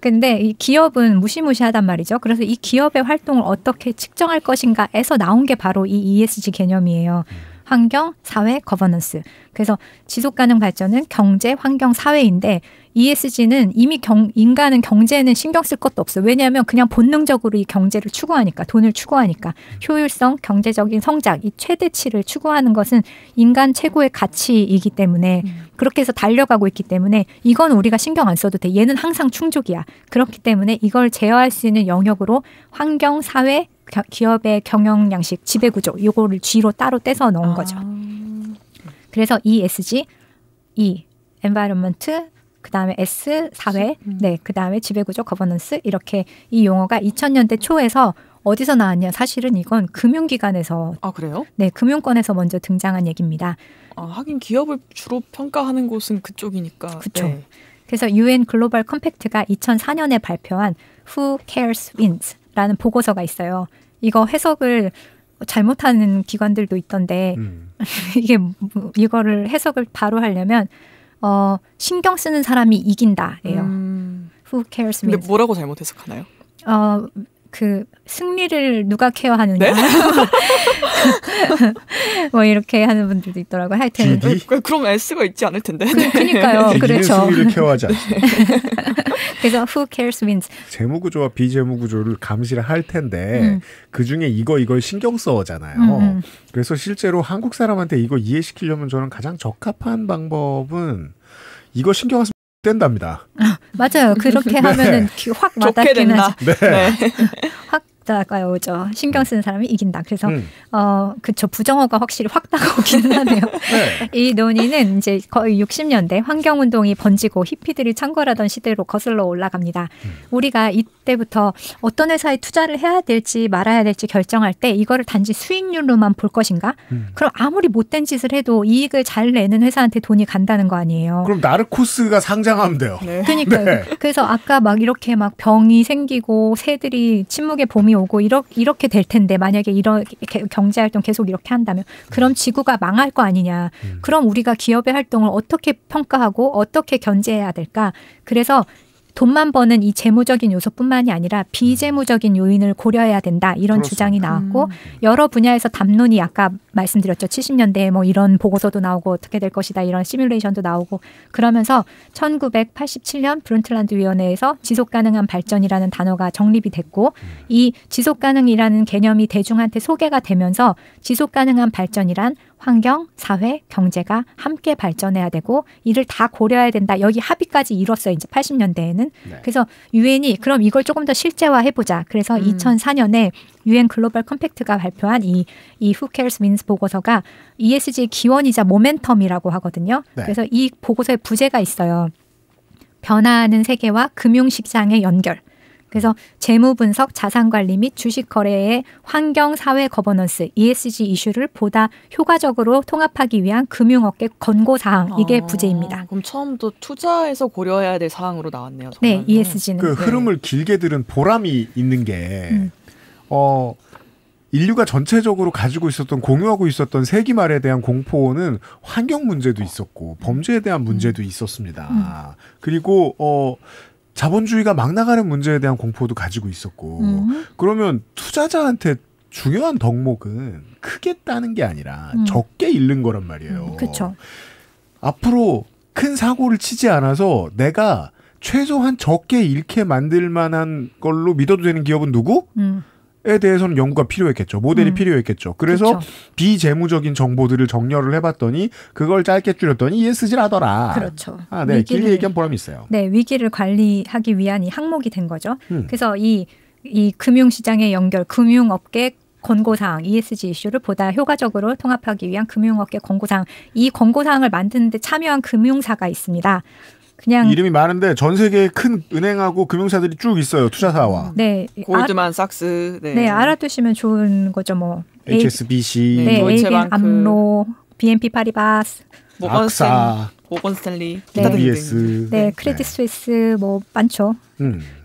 근데 이 기업은 무시무시하단 말이죠. 그래서 이 기업의 활동을 어떻게 측정할 것인가에서 나온 게 바로 이 ESG 개념이에요. 환경, 사회, 거버넌스. 그래서 지속가능 발전은 경제, 환경, 사회인데 ESG는 이미 인간은 경제는 신경 쓸 것도 없어요. 왜냐하면 그냥 본능적으로 이 경제를 추구하니까, 돈을 추구하니까. 효율성, 경제적인 성장, 이 최대치를 추구하는 것은 인간 최고의 가치이기 때문에 그렇게 해서 달려가고 있기 때문에 이건 우리가 신경 안 써도 돼. 얘는 항상 충족이야. 그렇기 때문에 이걸 제어할 수 있는 영역으로 환경, 사회, 기업의 경영 양식, 지배구조 이거를 G로 따로 떼서 넣은 거죠. 그래서 ESG, E, Environment, 그다음에 S, 사회, 네, 그다음에 지배구조, 거버넌스 이렇게 이 용어가 2000년대 초에서 어디서 나왔냐? 사실은 이건 금융기관에서 그래요? 네, 금융권에서 먼저 등장한 얘기입니다. 하긴 기업을 주로 평가하는 곳은 그쪽이니까. 그렇죠. 네. 그래서 UN 글로벌 컴팩트가 2004년에 발표한 Who Cares Wins 라는 보고서가 있어요. 이거 해석을 잘못하는 기관들도 있던데 이게 이거를 해석을 바로 하려면 신경 쓰는 사람이 이긴다예요. Who cares? 근데 뭐라고 잘못 해석하나요? 그 승리를 누가 케어하느냐. 네? 뭐 이렇게 하는 분들도 있더라고요. 하여튼 그럼 S가 있지 않을 텐데. 그러니까요. 그렇죠. 승리를 케어하지 않죠. 그래서 who cares wins. 재무구조와 비재무구조를 감시를 할 텐데 그중에 이걸 신경 써잖아요. 그래서 실제로 한국 사람한테 이거 이해시키려면 저는 가장 적합한 방법은 이거 신경 안 쓰면 된답니다. 맞아요. 그렇게 하면은 확 와닿긴 하죠. 네. 확 다가오죠. 신경 쓰는 사람이 이긴다. 그래서 그쵸. 부정어가 확실히 확 다가오기는 하네요. 네. 이 논의는 이제 거의 60년대 환경운동이 번지고 히피들이 창궐하던 시대로 거슬러 올라갑니다. 우리가 이때부터 어떤 회사에 투자를 해야 될지 말아야 될지 결정할 때 이거를 단지 수익률로만 볼 것인가? 그럼 아무리 못된 짓을 해도 이익을 잘 내는 회사한테 돈이 간다는 거 아니에요. 그럼 나르코스가 상장하면 돼요. 네. 그러니까요. 네. 그래서 아까 막 이렇게 막 병이 생기고 새들이 침묵의 봄이 오고 이렇게 될 텐데 만약에 이렇게 경제활동 계속 이렇게 한다면 그럼 지구가 망할 거 아니냐. 그럼 우리가 기업의 활동을 어떻게 평가하고 어떻게 견제해야 될까. 그래서 돈만 버는 이 재무적인 요소뿐만이 아니라 비재무적인 요인을 고려해야 된다. 이런 그렇습니다. 주장이 나왔고 여러 분야에서 담론이 아까 말씀드렸죠. 70년대에 뭐 이런 보고서도 나오고 어떻게 될 것이다. 이런 시뮬레이션도 나오고 그러면서 1987년 브룬틀란드 위원회에서 지속가능한 발전이라는 단어가 정립이 됐고 이 지속가능이라는 개념이 대중한테 소개가 되면서 지속가능한 발전이란 환경, 사회, 경제가 함께 발전해야 되고 이를 다 고려해야 된다. 여기 합의까지 이뤘어요. 이제 80년대에는. 네. 그래서 유엔이 그럼 이걸 조금 더 실제화해보자. 그래서 2004년에 유엔 글로벌 컴팩트가 발표한 이 Who Cares Wins 보고서가 ESG의 기원이자 모멘텀이라고 하거든요. 네. 그래서 이 보고서에 부제가 있어요. 변화하는 세계와 금융시장의 연결. 그래서 재무 분석, 자산 관리 및 주식 거래의 환경, 사회 거버넌스, ESG 이슈를 보다 효과적으로 통합하기 위한 금융업계 권고 사항. 이게 부제입니다. 그럼 처음부터 투자에서 고려해야 될 사항으로 나왔네요. 정말로. 네, ESG는. 그 흐름을 길게 들은 보람이 있는 게 인류가 전체적으로 가지고 있었던 공유하고 있었던 세기말에 대한 공포는 환경 문제도 있었고 범죄에 대한 문제도 있었습니다. 그리고 자본주의가 막 나가는 문제에 대한 공포도 가지고 있었고 그러면 투자자한테 중요한 덕목은 크게 따는 게 아니라 적게 잃는 거란 말이에요. 그렇죠. 앞으로 큰 사고를 치지 않아서 내가 최소한 적게 잃게 만들 만한 걸로 믿어도 되는 기업은 누구? 에 대해서는 연구가 필요했겠죠. 모델이 필요했겠죠. 그래서 그쵸. 비재무적인 정보들을 정렬을 해봤더니 그걸 짧게 줄였더니 ESG라더라. 그렇죠. 아, 네. 길게 얘기한 보람이 있어요. 네. 위기를 관리하기 위한 이 항목이 된 거죠. 그래서 이 금융시장의 연결, 금융업계 권고사항, ESG 이슈를 보다 효과적으로 통합하기 위한 금융업계 권고사항. 이 권고사항을 만드는 데 참여한 금융사가 있습니다. 그냥 이름이 많은데 전 세계에 큰 은행하고 금융사들이 쭉 있어요. 투자사와. 네. 골드만삭스. 네, 알아두시면 좋은 거죠. 뭐 HSBC, 네, ABN 암로, BNP 파리바스, 모건 스탠리, DBS, 네, 크레딧 스위스 뭐 많죠.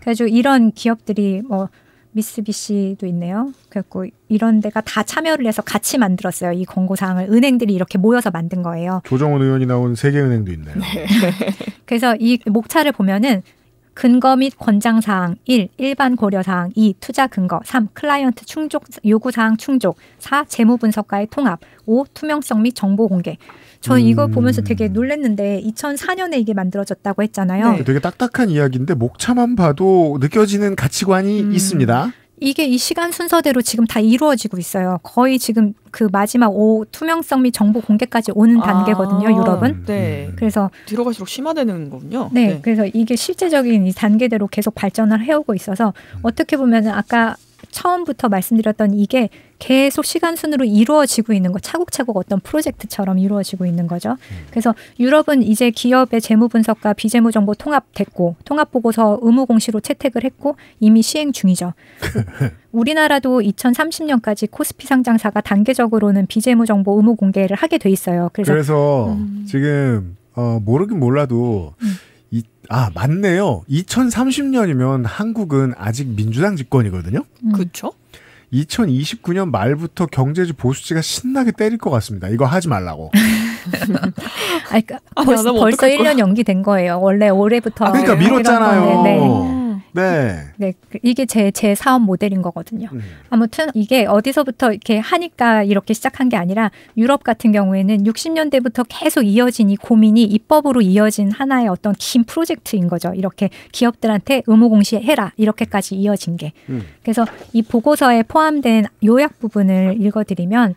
그래가지고 이런 기업들이 뭐 미쓰비시도 있네요. 그래갖고 이런 데가 다 참여를 해서 같이 만들었어요. 이 권고사항을 은행들이 이렇게 모여서 만든 거예요. 조정훈 의원이 나온 세계은행도 있네요. 네. 그래서 이 목차를 보면은 근거 및 권장사항 1. 일반 고려사항 2. 투자 근거 3. 클라이언트 충족 요구사항 충족 4. 재무분석과의 통합 5. 투명성 및 정보 공개. 저는 이거 보면서 되게 놀랐는데 2004년에 이게 만들어졌다고 했잖아요. 네. 되게 딱딱한 이야기인데 목차만 봐도 느껴지는 가치관이 있습니다. 이게 이 시간 순서대로 지금 다 이루어지고 있어요. 거의 지금 그 마지막 투명성 및 정보 공개까지 오는 단계거든요. 유럽은. 네. 그래서 뒤로 갈수록 심화되는 거군요. 네. 그래서 이게 실제적인 이 단계대로 계속 발전을 해오고 있어서 어떻게 보면 아까 처음부터 말씀드렸던 이게 계속 시간 순으로 이루어지고 있는 거 차곡차곡 어떤 프로젝트처럼 이루어지고 있는 거죠. 그래서 유럽은 이제 기업의 재무 분석과 비재무 정보 통합됐고 통합 보고서 의무 공시로 채택을 했고 이미 시행 중이죠. 우리나라도 2030년까지 코스피 상장사가 단계적으로는 비재무 정보 의무 공개를 하게 돼 있어요. 그래서 지금 모르긴 몰라도 맞네요. 2030년이면 한국은 아직 민주당 집권이거든요. 그렇죠. 2029년 말부터 경제지 보수지가 신나게 때릴 것 같습니다. 이거 하지 말라고. 벌써 1년 연기된 거예요. 원래 올해부터. 그러니까 미뤘잖아요. 네, 이게 제 사업 모델인 거거든요. 아무튼 이게 어디서부터 이렇게 하니까 이렇게 시작한 게 아니라 유럽 같은 경우에는 60년대부터 계속 이어진 이 고민이 입법으로 이어진 하나의 어떤 긴 프로젝트인 거죠. 이렇게 기업들한테 의무 공시해라 이렇게까지 이어진 게. 그래서 이 보고서에 포함된 요약 부분을 읽어드리면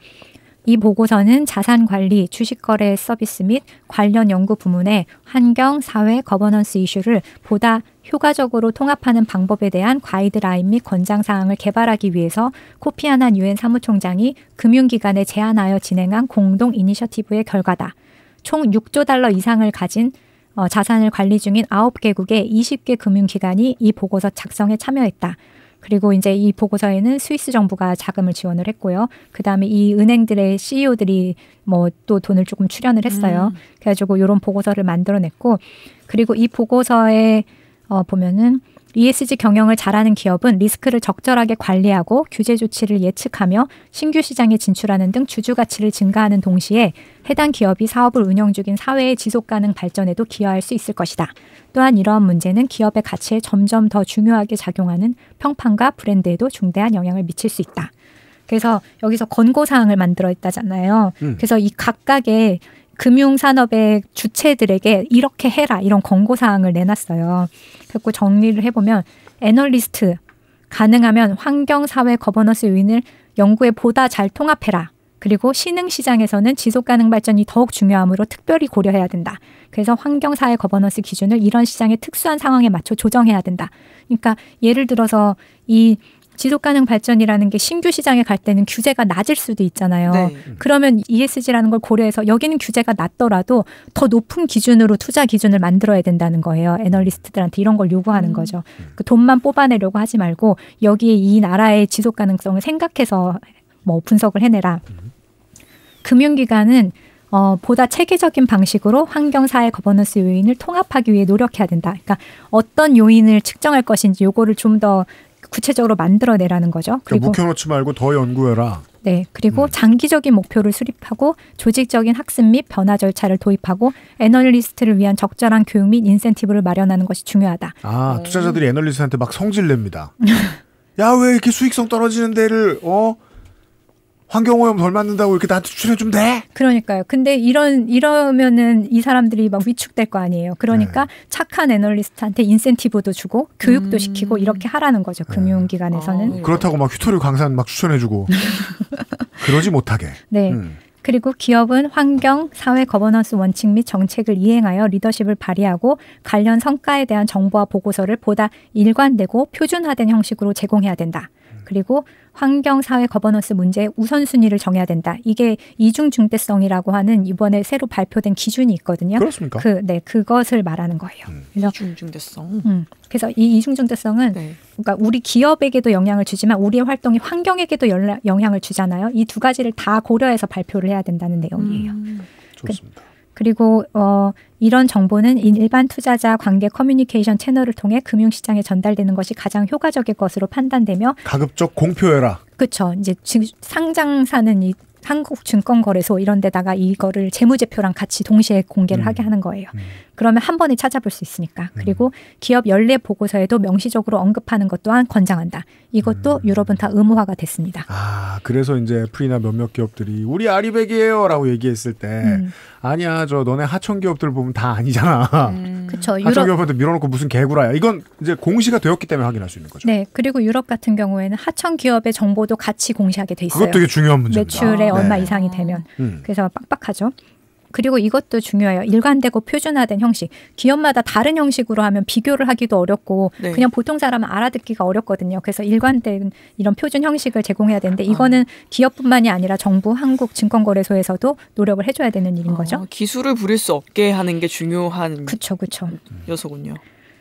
이 보고서는 자산관리, 주식거래 서비스 및 관련 연구 부문의 환경, 사회, 거버넌스 이슈를 보다 효과적으로 통합하는 방법에 대한 가이드라인 및 권장사항을 개발하기 위해서 코피아난 유엔 사무총장이 금융기관에 제안하여 진행한 공동 이니셔티브의 결과다. 총 6조 달러 이상을 가진 자산을 관리 중인 9개국의 20개 금융기관이 이 보고서 작성에 참여했다. 그리고 이제 이 보고서에는 스위스 정부가 자금을 지원을 했고요. 그다음에 이 은행들의 CEO들이 뭐 또 돈을 조금 출연을 했어요. 그래가지고 이런 보고서를 만들어냈고, 그리고 이 보고서에 보면은 ESG 경영을 잘하는 기업은 리스크를 적절하게 관리하고 규제 조치를 예측하며 신규 시장에 진출하는 등 주주 가치를 증가하는 동시에 해당 기업이 사업을 운영 중인 사회의 지속 가능 발전에도 기여할 수 있을 것이다. 또한 이러한 문제는 기업의 가치에 점점 더 중요하게 작용하는 평판과 브랜드에도 중대한 영향을 미칠 수 있다. 그래서 여기서 권고사항을 만들어있다잖아요. 그래서 이 각각의 금융산업의 주체들에게 이렇게 해라 이런 권고사항을 내놨어요. 그리고 정리를 해보면 애널리스트, 가능하면 환경, 사회, 거버넌스 요인을 연구에 보다 잘 통합해라. 그리고 신흥시장에서는 지속가능 발전이 더욱 중요하므로 특별히 고려해야 된다. 그래서 환경, 사회, 거버넌스 기준을 이런 시장의 특수한 상황에 맞춰 조정해야 된다. 그러니까 예를 들어서 이 지속가능 발전이라는 게 신규 시장에 갈 때는 규제가 낮을 수도 있잖아요. 네. 그러면 ESG라는 걸 고려해서 여기는 규제가 낮더라도 더 높은 기준으로 투자 기준을 만들어야 된다는 거예요. 애널리스트들한테 이런 걸 요구하는 거죠. 그 돈만 뽑아내려고 하지 말고 여기에 이 나라의 지속 가능성을 생각해서 뭐 분석을 해내라. 금융기관은 보다 체계적인 방식으로 환경, 사회, 거버넌스 요인을 통합하기 위해 노력해야 된다. 그러니까 어떤 요인을 측정할 것인지 요거를 좀 더 구체적으로 만들어내라는 거죠. 그리고 묵혀놓지 말고 더 연구해라. 네, 그리고 장기적인 목표를 수립하고 조직적인 학습 및 변화 절차를 도입하고 애널리스트를 위한 적절한 교육 및 인센티브를 마련하는 것이 중요하다. 아, 투자자들이 애널리스트한테 막 성질냅니다. 야, 왜 이렇게 수익성 떨어지는 데를 환경오염 덜 만든다고 이렇게 나한테 추천해주면 돼? 그러니까요. 근데 이러면은 이 사람들이 막 위축될 거 아니에요. 그러니까 착한 애널리스트한테 인센티브도 주고 교육도 시키고 이렇게 하라는 거죠. 금융기관에서는. 그렇다고 막 휘토류 강산 막 추천해주고 그러지 못하게. 네. 그리고 기업은 환경, 사회 거버넌스 원칙 및 정책을 이행하여 리더십을 발휘하고 관련 성과에 대한 정보와 보고서를 보다 일관되고 표준화된 형식으로 제공해야 된다. 그리고 환경, 사회, 거버넌스 문제의 우선순위를 정해야 된다. 이게 이중 중대성이라고 하는 이번에 새로 발표된 기준이 있거든요. 그렇습니까? 그것을 말하는 거예요. 이중 중대성. 그래서 이 이중 중대성은 그러니까 우리 기업에게도 영향을 주지만 우리의 활동이 환경에게도 영향을 주잖아요. 이 두 가지를 다 고려해서 발표를 해야 된다는 내용이에요. 좋습니다. 그리고 이런 정보는 일반 투자자 관계 커뮤니케이션 채널을 통해 금융시장에 전달되는 것이 가장 효과적일 것으로 판단되며 가급적 공표해라. 그렇죠. 이제 상장사는 이 한국증권거래소 이런 데다가 이거를 재무제표랑 같이 동시에 공개를 하게 하는 거예요. 그러면 한 번에 찾아볼 수 있으니까. 그리고 기업 연례 보고서에도 명시적으로 언급하는 것 또한 권장한다. 이것도 유럽은 다 의무화가 됐습니다. 아, 그래서 이제 애플이나 몇몇 기업들이 우리 아리백이에요 라고 얘기했을 때 아니야, 저 너네 하청 기업들 보면 다 아니잖아. 그렇죠. 하청 기업한테 밀어놓고 무슨 개구라야. 이건 이제 공시가 되었기 때문에 확인할 수 있는 거죠. 네. 그리고 유럽 같은 경우에는 하청 기업의 정보도 같이 공시하게 돼 있어요. 그것도 되게 중요한 문제입니다. 매출의 얼마 이상이 되면. 그래서 빡빡하죠. 그리고 이것도 중요해요. 일관되고 표준화된 형식. 기업마다 다른 형식으로 하면 비교를 하기도 어렵고 그냥 보통 사람은 알아듣기가 어렵거든요. 그래서 일관된 이런 표준 형식을 제공해야 되는데 이거는 기업뿐만이 아니라 정부, 한국증권거래소에서도 노력을 해줘야 되는 일인 거죠. 기술을 부릴 수 없게 하는 게 중요한 그쵸. 요소군요.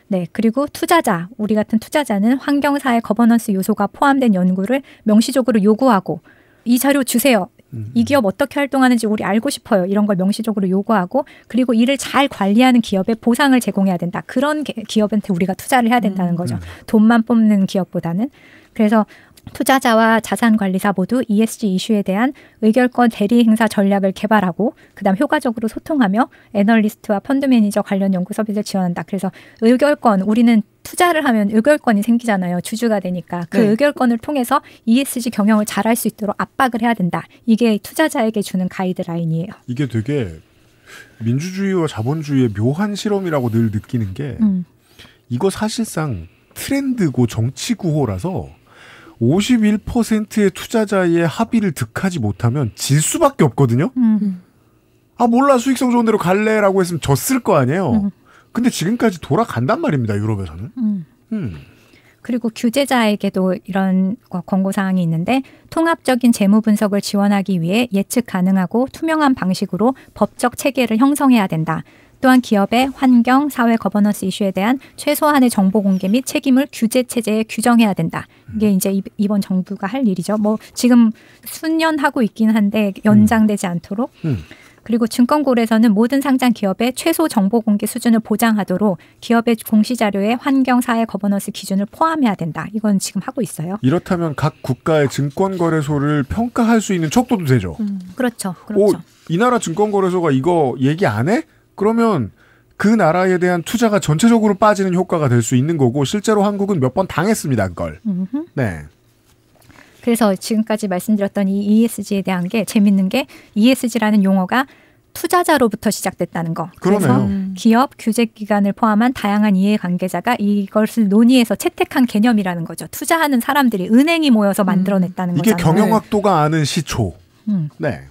네, 그리고 투자자, 우리 같은 투자자는 환경사회 거버넌스 요소가 포함된 연구를 명시적으로 요구하고 이 자료 주세요. 이 기업 어떻게 활동하는지 우리 알고 싶어요. 이런 걸 명시적으로 요구하고 그리고 이를 잘 관리하는 기업에 보상을 제공해야 된다. 그런 기업한테 우리가 투자를 해야 된다는 거죠. 돈만 뽑는 기업보다는. 그래서 투자자와 자산관리사 모두 ESG 이슈에 대한 의결권 대리 행사 전략을 개발하고 그다음 효과적으로 소통하며 애널리스트와 펀드 매니저 관련 연구 서비스를 지원한다. 그래서 의결권, 우리는 투자를 하면 의결권이 생기잖아요. 주주가 되니까. 그 의결권을 통해서 ESG 경영을 잘할 수 있도록 압박을 해야 된다. 이게 투자자에게 주는 가이드라인이에요. 이게 되게 민주주의와 자본주의의 묘한 실험이라고 늘 느끼는 게 이거 사실상 트렌드고 정치 구호라서 51%의 투자자의 합의를 득하지 못하면 질 수밖에 없거든요. 아, 몰라, 수익성 좋은 대로 갈래라고 했으면 졌을 거 아니에요. 근데 지금까지 돌아간단 말입니다, 유럽에서는. 그리고 규제자에게도 이런 권고사항이 있는데 통합적인 재무 분석을 지원하기 위해 예측 가능하고 투명한 방식으로 법적 체계를 형성해야 된다. 또한 기업의 환경, 사회 거버넌스 이슈에 대한 최소한의 정보 공개 및 책임을 규제 체제에 규정해야 된다. 이게 이제 이번 정부가 할 일이죠. 뭐 지금 수년 하고 있긴 한데 연장되지 않도록. 그리고 증권거래소는 모든 상장 기업의 최소 정보 공개 수준을 보장하도록 기업의 공시 자료에 환경, 사회 거버넌스 기준을 포함해야 된다. 이건 지금 하고 있어요. 이렇다면 각 국가의 증권거래소를 평가할 수 있는 척도도 되죠. 그렇죠. 이 나라 증권거래소가 이거 얘기 안 해? 그러면 그 나라에 대한 투자가 전체적으로 빠지는 효과가 될 수 있는 거고 실제로 한국은 몇 번 당했습니다. 그걸. 네. 그래서 지금까지 말씀드렸던 이 ESG에 대한 게 재밌는 게 ESG라는 용어가 투자자로부터 시작됐다는 거. 그래서 기업, 규제기관을 포함한 다양한 이해관계자가 이것을 논의해서 채택한 개념이라는 거죠. 투자하는 사람들이 은행이 모여서 만들어냈다는 이게 거잖아요. 경영학도가 아는 시초. 네.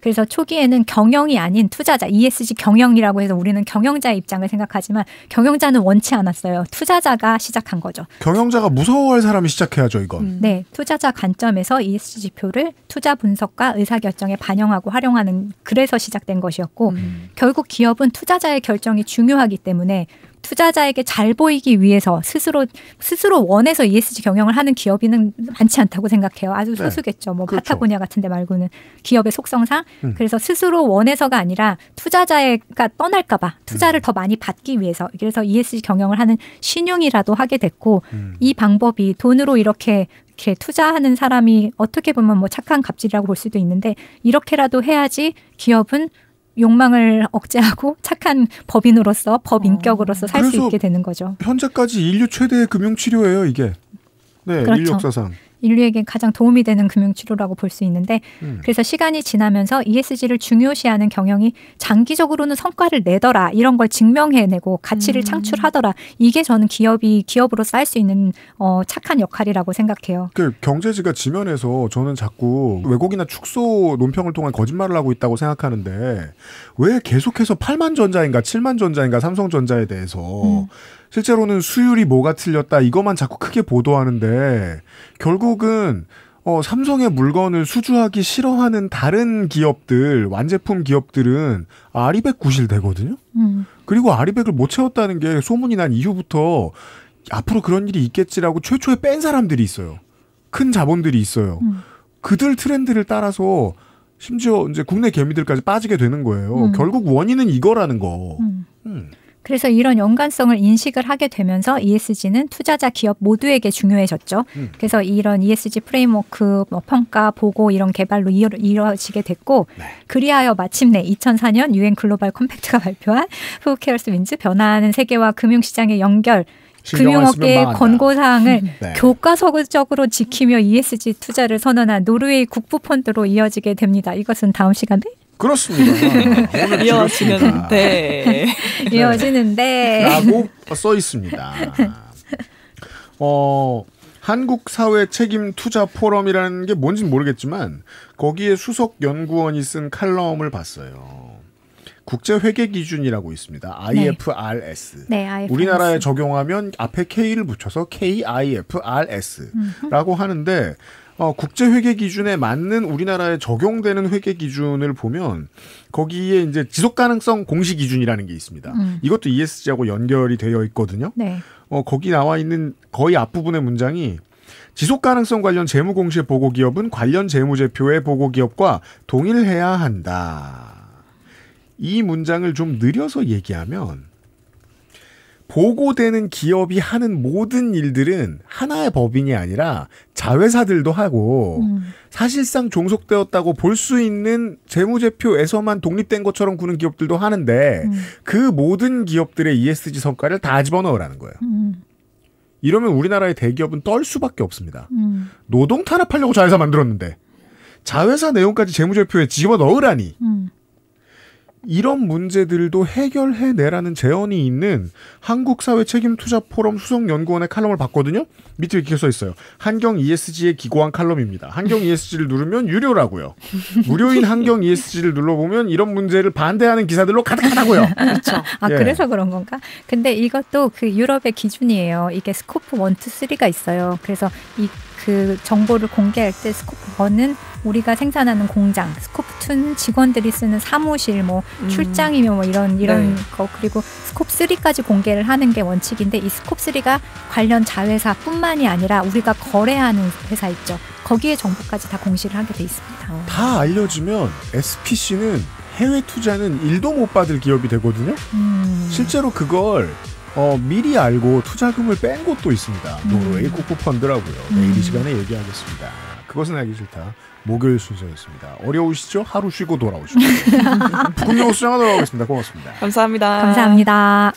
그래서 초기에는 경영이 아닌 투자자, ESG 경영이라고 해서 우리는 경영자의 입장을 생각하지만 경영자는 원치 않았어요. 투자자가 시작한 거죠. 경영자가 무서워할 사람이 시작해야죠, 이건. 네, 투자자 관점에서 ESG 지표를 투자 분석과 의사결정에 반영하고 활용하는, 그래서 시작된 것이었고 결국 기업은 투자자의 결정이 중요하기 때문에 투자자에게 잘 보이기 위해서 스스로 원해서 ESG 경영을 하는 기업인은 많지 않다고 생각해요. 아주 소수겠죠. 뭐 그렇죠. 파타고니아 같은 데 말고는 기업의 속성상. 그래서 스스로 원해서가 아니라 투자자가 떠날까 봐 투자를 더 많이 받기 위해서, 그래서 ESG 경영을 하는 신용이라도 하게 됐고 이 방법이 돈으로 이렇게 투자하는 사람이 어떻게 보면 뭐 착한 갑질이라고 볼 수도 있는데 이렇게라도 해야지 기업은 욕망을 억제하고 착한 법인으로서 법인격으로서 살 수 있게 되는 거죠. 현재까지 인류 최대의 금융치료예요, 이게. 네, 그렇죠. 인류 역사상. 인류에게 가장 도움이 되는 금융치료라고 볼 수 있는데 그래서 시간이 지나면서 ESG를 중요시하는 경영이 장기적으로는 성과를 내더라, 이런 걸 증명해내고 가치를 창출하더라, 이게 저는 기업으로서 할 수 있는 착한 역할이라고 생각해요. 그 경제지가 지면에서 저는 자꾸 왜곡이나 축소 논평을 통한 거짓말을 하고 있다고 생각하는데 왜 계속해서 8만 전자인가 7만 전자인가 삼성전자에 대해서 실제로는 수율이 뭐가 틀렸다 이것만 자꾸 크게 보도하는데 결국은 삼성의 물건을 수주하기 싫어하는 다른 기업들, 완제품 기업들은 아리백 구실되거든요. 그리고 아리백을 못 채웠다는 게 소문이 난 이후부터 앞으로 그런 일이 있겠지라고 최초에 뺀 사람들이 있어요. 큰 자본들이 있어요. 그들 트렌드를 따라서 심지어 이제 국내 개미들까지 빠지게 되는 거예요. 결국 원인은 이거라는 거. 그래서 이런 연관성을 인식을 하게 되면서 ESG는 투자자, 기업 모두에게 중요해졌죠. 그래서 이런 ESG 프레임워크, 평가, 보고 이런 개발로 이루어지게 됐고 그리하여 마침내 2004년 유엔 글로벌 컴팩트가 발표한 Who Cares Wins 변화하는 세계와 금융시장의 연결, 금융업계의 권고사항을 교과서적으로 지키며 ESG 투자를 선언한 노르웨이 국부펀드로 이어지게 됩니다. 이것은 다음 시간에 그렇습니다. 오늘 이어지는데 이어지는데 라고 써 있습니다. 한국 사회 책임 투자 포럼이라는 게 뭔지는 모르겠지만 거기에 수석 연구원이 쓴 칼럼을 봤어요. 국제 회계 기준이라고 있습니다. IFRS. 네, IFRS. 우리나라에 적용하면 앞에 K를 붙여서 KIFRS라고 하는데 국제 회계 기준에 맞는 우리나라에 적용되는 회계 기준을 보면 거기에 이제 지속 가능성 공시 기준이라는 게 있습니다. 이것도 ESG하고 연결이 되어 있거든요. 네. 거기 나와 있는 거의 앞부분의 문장이 지속 가능성 관련 재무 공시의 보고 기업은 관련 재무제표의 보고 기업과 동일해야 한다. 이 문장을 좀 느려서 얘기하면 보고되는 기업이 하는 모든 일들은 하나의 법인이 아니라 자회사들도 하고 사실상 종속되었다고 볼 수 있는 재무제표에서만 독립된 것처럼 구는 기업들도 하는데 그 모든 기업들의 ESG 성과를 다 집어넣으라는 거예요. 이러면 우리나라의 대기업은 떨 수밖에 없습니다. 노동 탄압하려고 자회사 만들었는데 자회사 내용까지 재무제표에 집어넣으라니. 이런 문제들도 해결해내라는 제언이 있는 한국사회책임투자포럼 수석연구원의 칼럼을 봤거든요. 밑에 이렇게 써 있어요. 한경 ESG에 기고한 칼럼입니다. 한경 ESG를 누르면 유료라고요. 무료인 한경 ESG를 눌러보면 이런 문제를 반대하는 기사들로 가득하다고요. 그렇죠. 그래서 그런 건가? 근데 이것도 그 유럽의 기준이에요. 이게 스코프 1, 2, 3가 있어요. 그래서 그 정보를 공개할 때 스코프 1은 우리가 생산하는 공장, 스코프 2는 직원들이 쓰는 사무실, 뭐 출장이며 뭐 이런 거, 그리고 스코프 3까지 공개를 하는 게 원칙인데 이 스코프 3가 관련 자회사뿐만이 아니라 우리가 거래하는 회사 있죠. 거기에 정보까지 다 공시를 하게 돼 있습니다. 다 알려지면 SPC는 해외 투자는 1도 못 받을 기업이 되거든요. 실제로 그걸 미리 알고 투자금을 뺀 곳도 있습니다. 노르웨이 국부펀드라고요. 내일 이 시간에 얘기하겠습니다. 그것은 알기 싫다. 목요일 순서였습니다. 어려우시죠? 하루 쉬고 돌아오시죠. 북극영어 수장하러 가겠습니다. 고맙습니다. 감사합니다. 감사합니다.